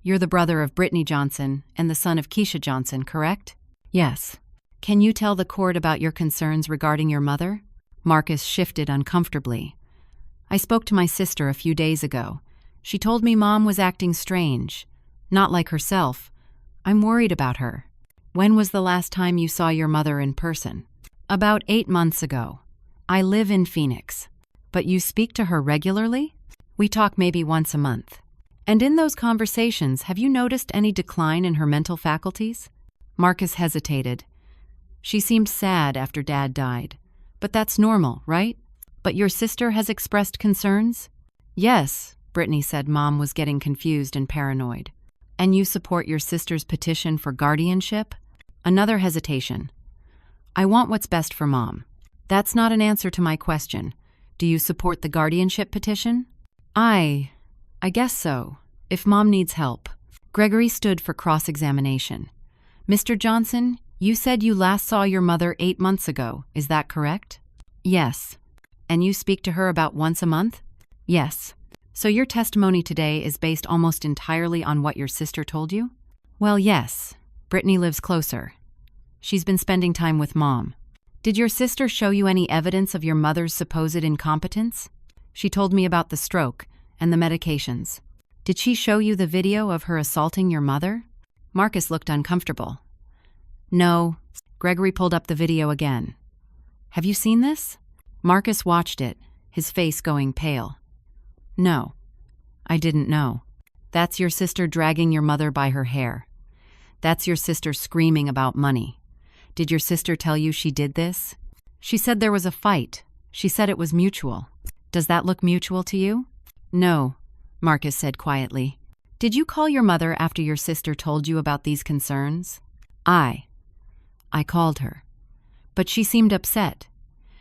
you're the brother of Brittany Johnson and the son of Keisha Johnson, correct?" "Yes." "Can you tell the court about your concerns regarding your mother?" Marcus shifted uncomfortably. "I spoke to my sister a few days ago. She told me Mom was acting strange. Not like herself. I'm worried about her." "When was the last time you saw your mother in person?" "About 8 months ago. I live in Phoenix." "But you speak to her regularly?" "We talk maybe once a month." "And in those conversations, have you noticed any decline in her mental faculties?" Marcus hesitated. "She seemed sad after Dad died. But that's normal, right? But your sister has expressed concerns?" "Yes," Brittany said. Mom was getting confused and paranoid. "And you support your sister's petition for guardianship?" Another hesitation. "I want what's best for Mom." "That's not an answer to my question. Do you support the guardianship petition?" I guess so, if Mom needs help." Gregory stood for cross-examination. "Mr. Johnson, you said you last saw your mother 8 months ago, is that correct?" "Yes." "And you speak to her about once a month?" "Yes." "So your testimony today is based almost entirely on what your sister told you?" "Well, yes. Brittany lives closer. She's been spending time with Mom." "Did your sister show you any evidence of your mother's supposed incompetence?" "She told me about the stroke and the medications." "Did she show you the video of her assaulting your mother?" Marcus looked uncomfortable. "No." Gregory pulled up the video again. "Have you seen this?" Marcus watched it, his face going pale. "No. I didn't know." "That's your sister dragging your mother by her hair. That's your sister screaming about money. Did your sister tell you she did this?" "She said there was a fight. She said it was mutual." "Does that look mutual to you?" "No," Marcus said quietly. "Did you call your mother after your sister told you about these concerns?" I called her. But she seemed upset.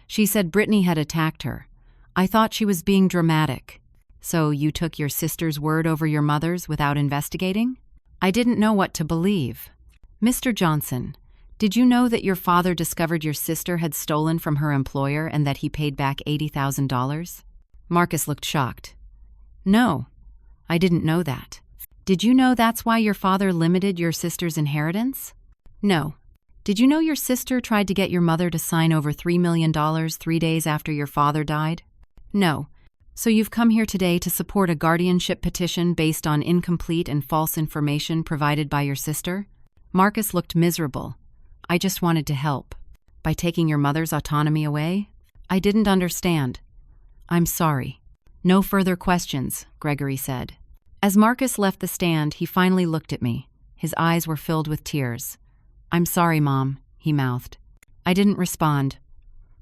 She said Brittany had attacked her. I thought she was being dramatic." "So you took your sister's word over your mother's without investigating?" "I didn't know what to believe." "Mr. Johnson, did you know that your father discovered your sister had stolen from her employer and that he paid back $80,000? Marcus looked shocked. "No, I didn't know that." "Did you know that's why your father limited your sister's inheritance?" "No." "Did you know your sister tried to get your mother to sign over $3 million 3 days after your father died?" "No." "So you've come here today to support a guardianship petition based on incomplete and false information provided by your sister?" Marcus looked miserable. "I just wanted to help." "By taking your mother's autonomy away?" "I didn't understand." "I'm sorry." "No further questions," Gregory said. As Marcus left the stand, he finally looked at me. His eyes were filled with tears. "I'm sorry, Mom," he mouthed. I didn't respond.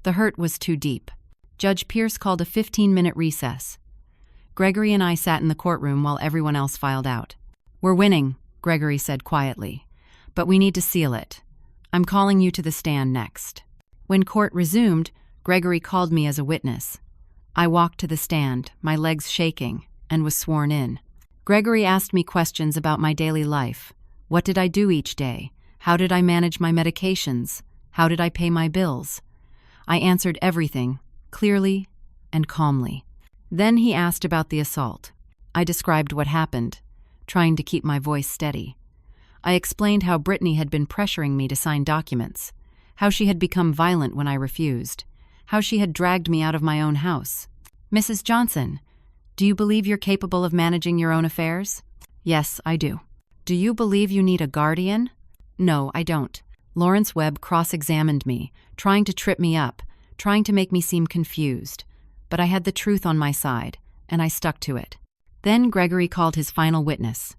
The hurt was too deep. Judge Pierce called a 15-minute recess. Gregory and I sat in the courtroom while everyone else filed out. "We're winning," Gregory said quietly, "but we need to seal it. I'm calling you to the stand next." When court resumed, Gregory called me as a witness. I walked to the stand, my legs shaking, and was sworn in. Gregory asked me questions about my daily life. What did I do each day? How did I manage my medications? How did I pay my bills? I answered everything, clearly and calmly. Then he asked about the assault. I described what happened, trying to keep my voice steady. I explained how Brittany had been pressuring me to sign documents, how she had become violent when I refused, how she had dragged me out of my own house. Mrs. Johnson, do you believe you're capable of managing your own affairs? Yes, I do. Do you believe you need a guardian? No, I don't. Lawrence Webb cross-examined me, trying to trip me up, trying to make me seem confused. But I had the truth on my side, and I stuck to it. Then Gregory called his final witness,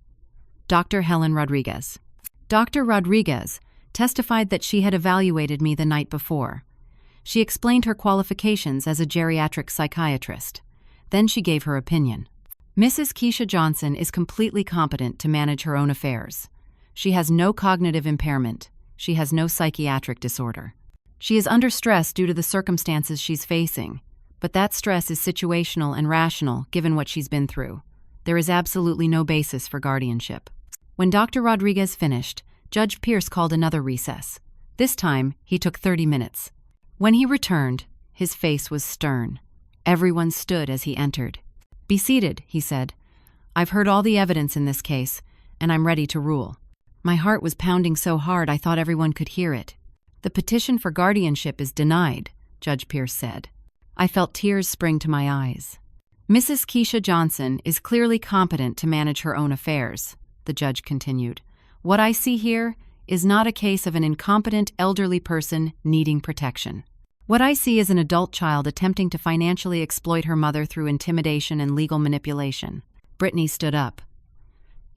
Dr. Helen Rodriguez. Dr. Rodriguez testified that she had evaluated me the night before. She explained her qualifications as a geriatric psychiatrist. Then she gave her opinion. Mrs. Keisha Johnson is completely competent to manage her own affairs. She has no cognitive impairment. She has no psychiatric disorder. She is under stress due to the circumstances she's facing, but that stress is situational and rational given what she's been through. There is absolutely no basis for guardianship. When Dr. Rodriguez finished, Judge Pierce called another recess. This time, he took 30 minutes. When he returned, his face was stern. Everyone stood as he entered. "Be seated," he said. "I've heard all the evidence in this case, and I'm ready to rule." My heart was pounding so hard I thought everyone could hear it. "The petition for guardianship is denied," Judge Pierce said. I felt tears spring to my eyes. "Mrs. Keisha Johnson is clearly competent to manage her own affairs," the judge continued. "What I see here is not a case of an incompetent elderly person needing protection. What I see is an adult child attempting to financially exploit her mother through intimidation and legal manipulation." Brittany stood up.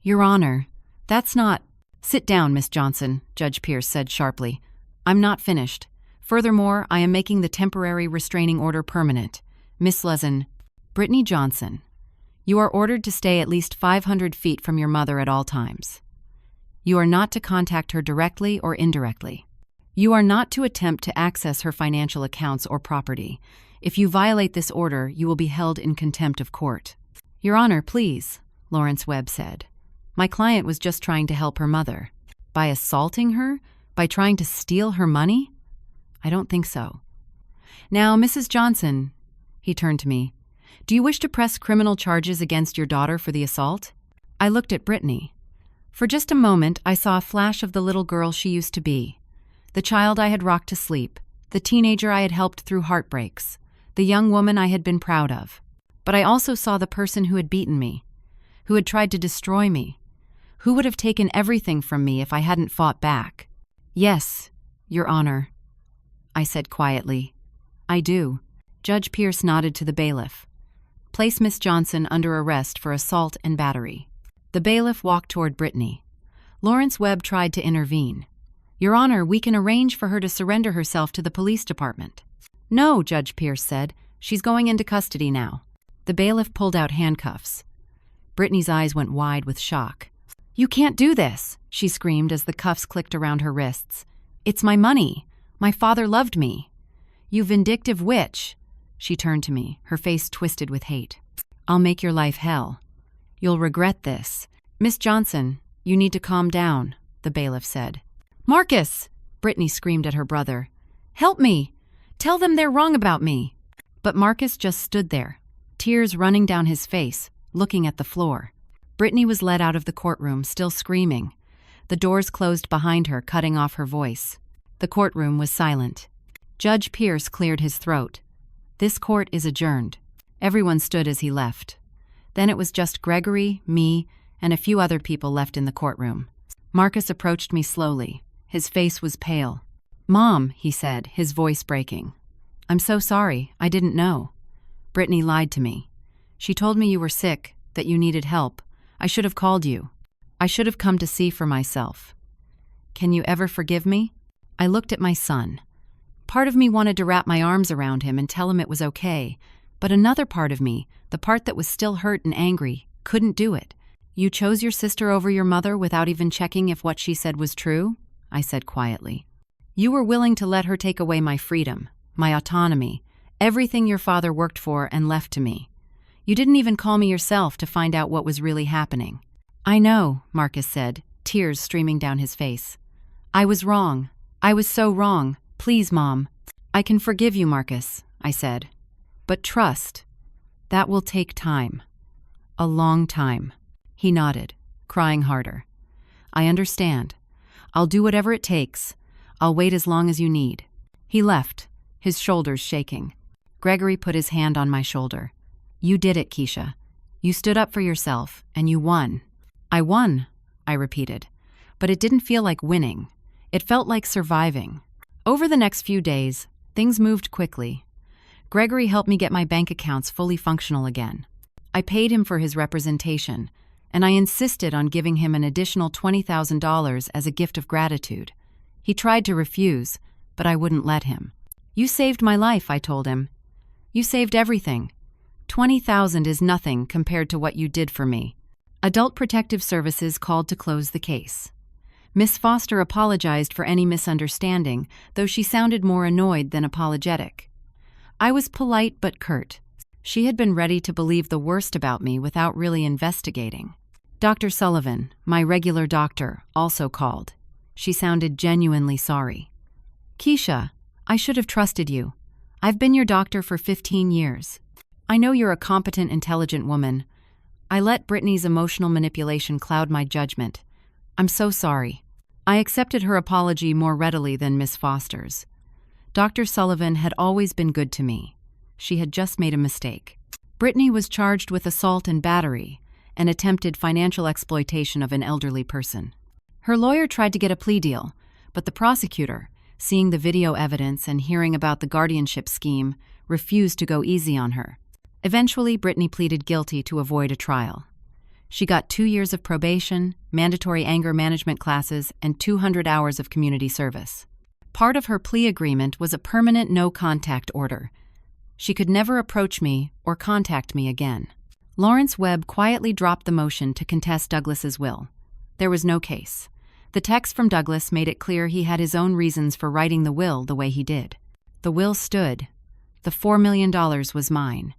"Your Honor, that's not—" "Sit down, Miss Johnson," Judge Pierce said sharply. "I'm not finished. Furthermore, I am making the temporary restraining order permanent. Miss Lezen—" "Brittany Johnson, you are ordered to stay at least 500 feet from your mother at all times. You are not to contact her directly or indirectly. You are not to attempt to access her financial accounts or property. If you violate this order, you will be held in contempt of court." "Your Honor, please," Lawrence Webb said. "My client was just trying to help her mother." "By assaulting her? By trying to steal her money? I don't think so." "Now, Mrs. Johnson," he turned to me, "do you wish to press criminal charges against your daughter for the assault?" I looked at Brittany. For just a moment, I saw a flash of the little girl she used to be, the child I had rocked to sleep, the teenager I had helped through heartbreaks, the young woman I had been proud of. But I also saw the person who had beaten me, who had tried to destroy me, who would have taken everything from me if I hadn't fought back. "Yes, Your Honor," I said quietly. "I do." Judge Pierce nodded to the bailiff. "Place Miss Johnson under arrest for assault and battery." The bailiff walked toward Brittany. Lawrence Webb tried to intervene. "Your Honor, we can arrange for her to surrender herself to the police department." "No," Judge Pierce said. "She's going into custody now." The bailiff pulled out handcuffs. Brittany's eyes went wide with shock. "You can't do this," she screamed as the cuffs clicked around her wrists. "It's my money. My father loved me." "You vindictive witch." She turned to me, her face twisted with hate. "I'll make your life hell. You'll regret this." "Miss Johnson, you need to calm down," the bailiff said. "Marcus!" Brittany screamed at her brother. "Help me! Tell them they're wrong about me." But Marcus just stood there, tears running down his face, looking at the floor. Brittany was led out of the courtroom, still screaming. The doors closed behind her, cutting off her voice. The courtroom was silent. Judge Pierce cleared his throat. "This court is adjourned." Everyone stood as he left. Then it was just Gregory, me, and a few other people left in the courtroom. Marcus approached me slowly. His face was pale. "Mom," he said, his voice breaking. "I'm so sorry. I didn't know. Brittany lied to me. She told me you were sick, that you needed help. I should have called you. I should have come to see for myself. Can you ever forgive me?" I looked at my son. Part of me wanted to wrap my arms around him and tell him it was okay, but another part of me, the part that was still hurt and angry, couldn't do it. "You chose your sister over your mother without even checking if what she said was true?" I said quietly. "You were willing to let her take away my freedom, my autonomy, everything your father worked for and left to me. You didn't even call me yourself to find out what was really happening." "I know," Marcus said, tears streaming down his face. "I was wrong. I was so wrong. Please, Mom." "I can forgive you, Marcus," I said. "But trust, that will take time. A long time." He nodded, crying harder. "I understand. I'll do whatever it takes. I'll wait as long as you need." He left, his shoulders shaking. Gregory put his hand on my shoulder. "You did it, Keisha. You stood up for yourself, and you won." "I won," I repeated. But it didn't feel like winning. It felt like surviving. Over the next few days, things moved quickly. Gregory helped me get my bank accounts fully functional again. I paid him for his representation, and I insisted on giving him an additional $20,000 as a gift of gratitude. He tried to refuse, but I wouldn't let him. "You saved my life," I told him. "You saved everything. $20,000 is nothing compared to what you did for me." Adult Protective Services called to close the case. Miss Foster apologized for any misunderstanding, though she sounded more annoyed than apologetic. I was polite but curt. She had been ready to believe the worst about me without really investigating. Dr. Sullivan, my regular doctor, also called. She sounded genuinely sorry. "Keisha, I should have trusted you. I've been your doctor for 15 years. I know you're a competent, intelligent woman. I let Brittany's emotional manipulation cloud my judgment. I'm so sorry." I accepted her apology more readily than Miss Foster's. Dr. Sullivan had always been good to me. She had just made a mistake. Brittany was charged with assault and battery, and attempted financial exploitation of an elderly person. Her lawyer tried to get a plea deal, but the prosecutor, seeing the video evidence and hearing about the guardianship scheme, refused to go easy on her. Eventually, Brittany pleaded guilty to avoid a trial. She got 2 years of probation, mandatory anger management classes, and 200 hours of community service. Part of her plea agreement was a permanent no-contact order. She could never approach me or contact me again. Lawrence Webb quietly dropped the motion to contest Douglas's will. There was no case. The text from Douglas made it clear he had his own reasons for writing the will the way he did. The will stood. The $4 million was mine.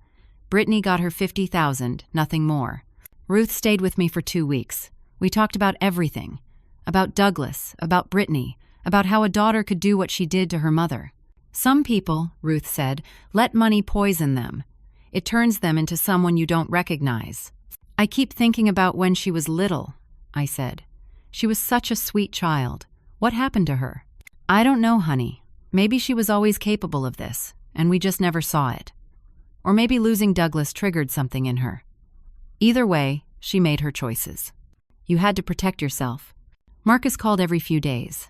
Brittany got her $50,000, nothing more. Ruth stayed with me for 2 weeks. We talked about everything. About Douglas, about Brittany, about how a daughter could do what she did to her mother. "Some people," Ruth said, "let money poison them. It turns them into someone you don't recognize." "I keep thinking about when she was little," I said. "She was such a sweet child. What happened to her?" "I don't know, honey. Maybe she was always capable of this, and we just never saw it. Or maybe losing Douglas triggered something in her. Either way, she made her choices. You had to protect yourself." Marcus called every few days.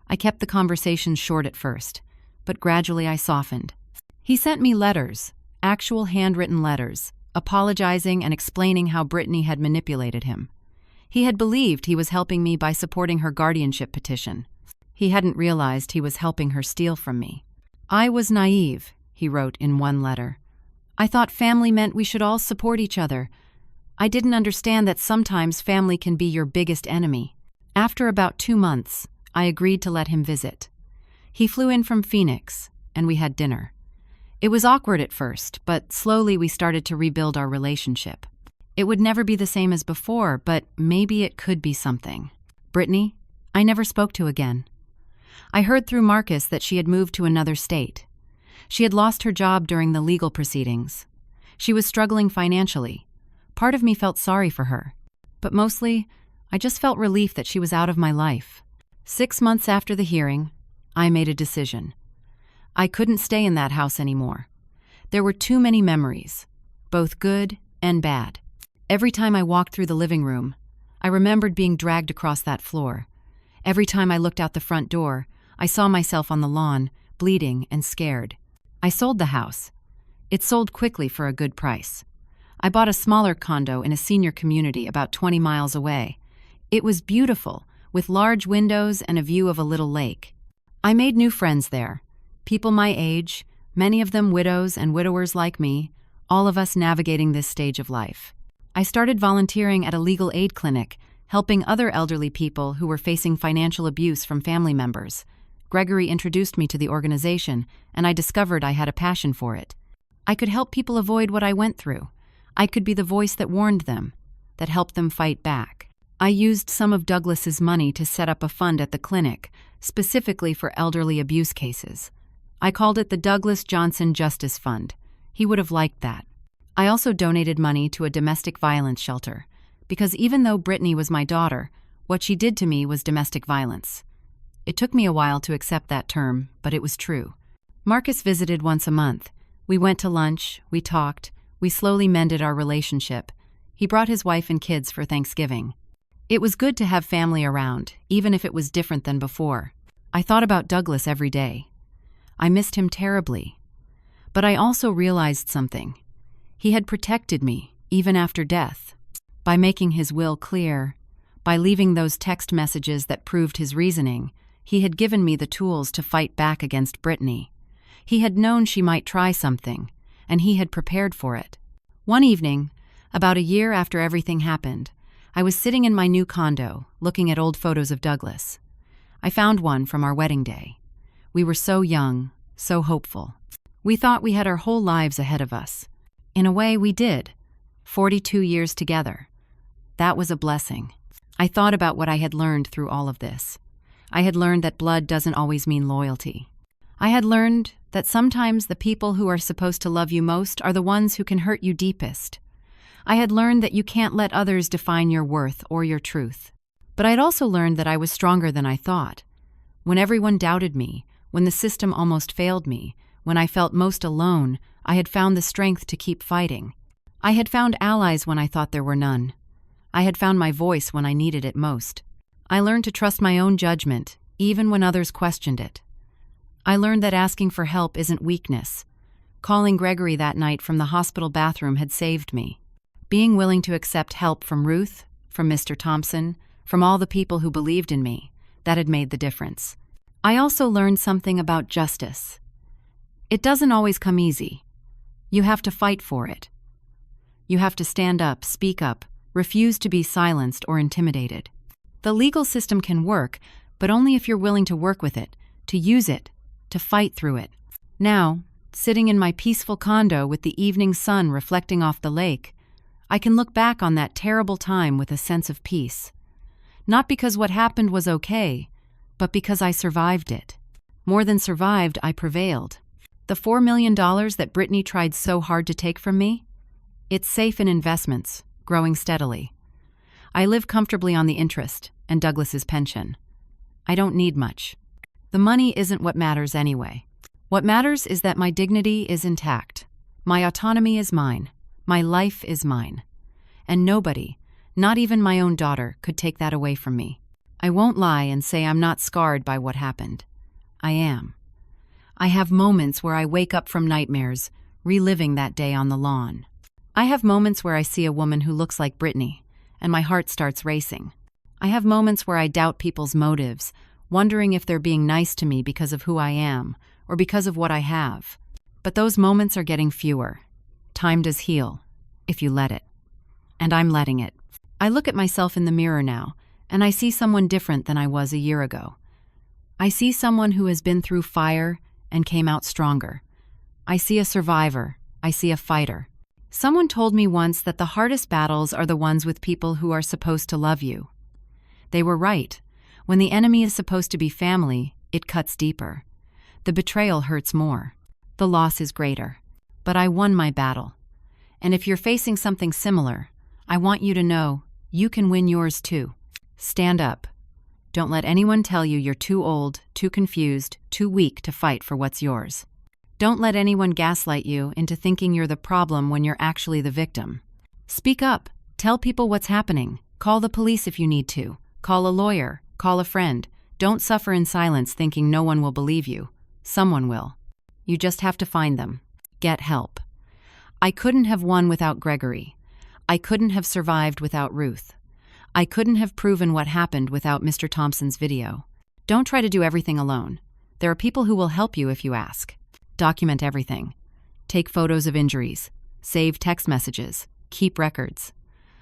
I kept the conversations short at first, but gradually I softened. He sent me letters, actual handwritten letters, apologizing and explaining how Brittany had manipulated him. He had believed he was helping me by supporting her guardianship petition. He hadn't realized he was helping her steal from me. "I was naive," he wrote in one letter. "I thought family meant we should all support each other. I didn't understand that sometimes family can be your biggest enemy." After about 2 months, I agreed to let him visit. He flew in from Phoenix, and we had dinner. It was awkward at first, but slowly we started to rebuild our relationship. It would never be the same as before, but maybe it could be something. Brittany, I never spoke to again. I heard through Marcus that she had moved to another state. She had lost her job during the legal proceedings. She was struggling financially. Part of me felt sorry for her, but mostly, I just felt relief that she was out of my life. 6 months after the hearing, I made a decision. I couldn't stay in that house anymore. There were too many memories, both good and bad. Every time I walked through the living room, I remembered being dragged across that floor. Every time I looked out the front door, I saw myself on the lawn, bleeding and scared. I sold the house. It sold quickly for a good price. I bought a smaller condo in a senior community about 20 miles away. It was beautiful, with large windows and a view of a little lake. I made new friends there, people my age, many of them widows and widowers like me, all of us navigating this stage of life. I started volunteering at a legal aid clinic, helping other elderly people who were facing financial abuse from family members. Gregory introduced me to the organization, and I discovered I had a passion for it. I could help people avoid what I went through. I could be the voice that warned them, that helped them fight back. I used some of Douglas's money to set up a fund at the clinic, specifically for elderly abuse cases. I called it the Douglas Johnson Justice Fund. He would have liked that. I also donated money to a domestic violence shelter, because even though Brittany was my daughter, what she did to me was domestic violence. It took me a while to accept that term, but it was true. Marcus visited once a month. We went to lunch, we talked, we slowly mended our relationship. He brought his wife and kids for Thanksgiving. It was good to have family around, even if it was different than before. I thought about Douglas every day. I missed him terribly. But I also realized something. He had protected me, even after death. By making his will clear, by leaving those text messages that proved his reasoning, he had given me the tools to fight back against Brittany. He had known she might try something, and he had prepared for it. One evening, about a year after everything happened, I was sitting in my new condo, looking at old photos of Douglas. I found one from our wedding day. We were so young, so hopeful. We thought we had our whole lives ahead of us. In a way, we did. 42 years together. That was a blessing. I thought about what I had learned through all of this. I had learned that blood doesn't always mean loyalty. I had learned that sometimes the people who are supposed to love you most are the ones who can hurt you deepest. I had learned that you can't let others define your worth or your truth. But I had also learned that I was stronger than I thought. When everyone doubted me, when the system almost failed me, when I felt most alone, I had found the strength to keep fighting. I had found allies when I thought there were none. I had found my voice when I needed it most. I learned to trust my own judgment, even when others questioned it. I learned that asking for help isn't weakness. Calling Gregory that night from the hospital bathroom had saved me. Being willing to accept help from Ruth, from Mr. Thompson, from all the people who believed in me, that had made the difference. I also learned something about justice. It doesn't always come easy. You have to fight for it. You have to stand up, speak up, refuse to be silenced or intimidated. The legal system can work, but only if you're willing to work with it, to use it, to fight through it. Now, sitting in my peaceful condo with the evening sun reflecting off the lake, I can look back on that terrible time with a sense of peace. Not because what happened was okay, but because I survived it. More than survived, I prevailed. The $4 million that Brittany tried so hard to take from me? It's safe in investments, growing steadily. I live comfortably on the interest and Douglas's pension. I don't need much. The money isn't what matters anyway. What matters is that my dignity is intact. My autonomy is mine. My life is mine. And nobody, not even my own daughter, could take that away from me. I won't lie and say I'm not scarred by what happened. I am. I have moments where I wake up from nightmares, reliving that day on the lawn. I have moments where I see a woman who looks like Brittany, and my heart starts racing. I have moments where I doubt people's motives, wondering if they're being nice to me because of who I am, or because of what I have. But those moments are getting fewer. Time does heal, if you let it. And I'm letting it. I look at myself in the mirror now, and I see someone different than I was a year ago. I see someone who has been through fire and came out stronger. I see a survivor. I see a fighter. Someone told me once that the hardest battles are the ones with people who are supposed to love you. They were right. When the enemy is supposed to be family, it cuts deeper. The betrayal hurts more. The loss is greater. But I won my battle. And if you're facing something similar, I want you to know you can win yours too. Stand up. Don't let anyone tell you you're too old, too confused, too weak to fight for what's yours. Don't let anyone gaslight you into thinking you're the problem when you're actually the victim. Speak up. Tell people what's happening. Call the police if you need to. Call a lawyer. Call a friend. Don't suffer in silence thinking no one will believe you. Someone will. You just have to find them. Get help. I couldn't have won without Gregory. I couldn't have survived without Ruth. I couldn't have proven what happened without Mr. Thompson's video. Don't try to do everything alone. There are people who will help you if you ask. Document everything. Take photos of injuries. Save text messages. Keep records.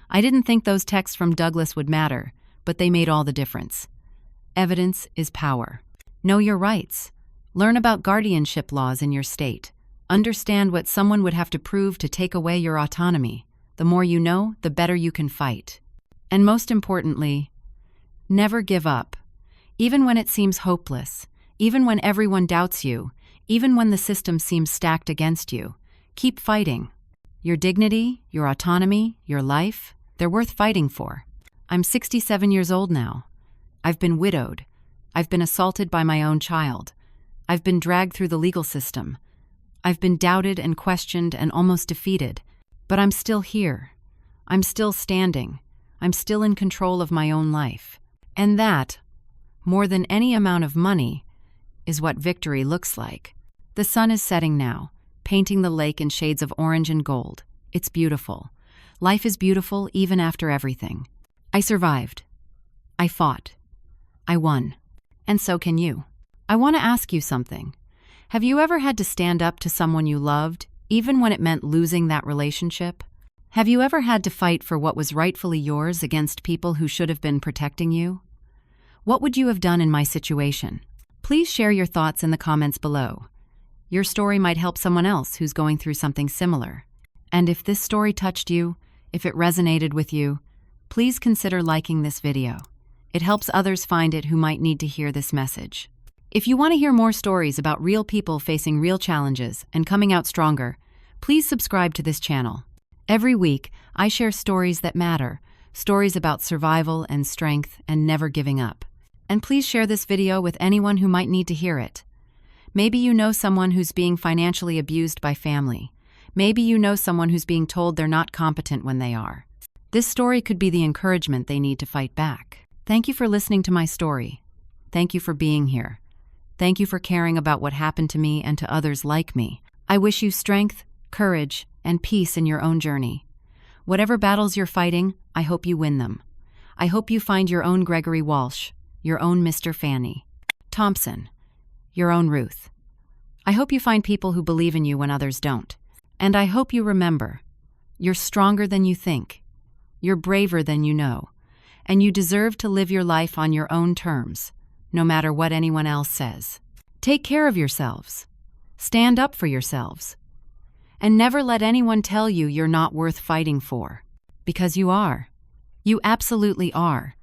I didn't think those texts from Douglas would matter, but they made all the difference. Evidence is power. Know your rights. Learn about guardianship laws in your state. Understand what someone would have to prove to take away your autonomy. The more you know, the better you can fight. And most importantly, never give up. Even when it seems hopeless, even when everyone doubts you, even when the system seems stacked against you, keep fighting. Your dignity, your autonomy, your life, they're worth fighting for. I'm 67 years old now. I've been widowed. I've been assaulted by my own child. I've been dragged through the legal system. I've been doubted and questioned and almost defeated. But I'm still here. I'm still standing. I'm still in control of my own life. And that, more than any amount of money, is what victory looks like. The sun is setting now, painting the lake in shades of orange and gold. It's beautiful. Life is beautiful even after everything. I survived. I fought. I won. And so can you. I want to ask you something. Have you ever had to stand up to someone you loved, even when it meant losing that relationship? Have you ever had to fight for what was rightfully yours against people who should have been protecting you? What would you have done in my situation? Please share your thoughts in the comments below. Your story might help someone else who's going through something similar. And if this story touched you, if it resonated with you, please consider liking this video. It helps others find it who might need to hear this message. If you want to hear more stories about real people facing real challenges and coming out stronger, please subscribe to this channel. Every week, I share stories that matter, stories about survival and strength and never giving up. And please share this video with anyone who might need to hear it. Maybe you know someone who's being financially abused by family. Maybe you know someone who's being told they're not competent when they are. This story could be the encouragement they need to fight back. Thank you for listening to my story. Thank you for being here. Thank you for caring about what happened to me and to others like me. I wish you strength, courage, and peace in your own journey. Whatever battles you're fighting, I hope you win them. I hope you find your own Gregory Walsh, your own Mr. Fanny Thompson, your own Ruth. I hope you find people who believe in you when others don't. And I hope you remember, you're stronger than you think. You're braver than you know. And you deserve to live your life on your own terms, no matter what anyone else says. Take care of yourselves. Stand up for yourselves. And never let anyone tell you you're not worth fighting for. Because you are. You absolutely are.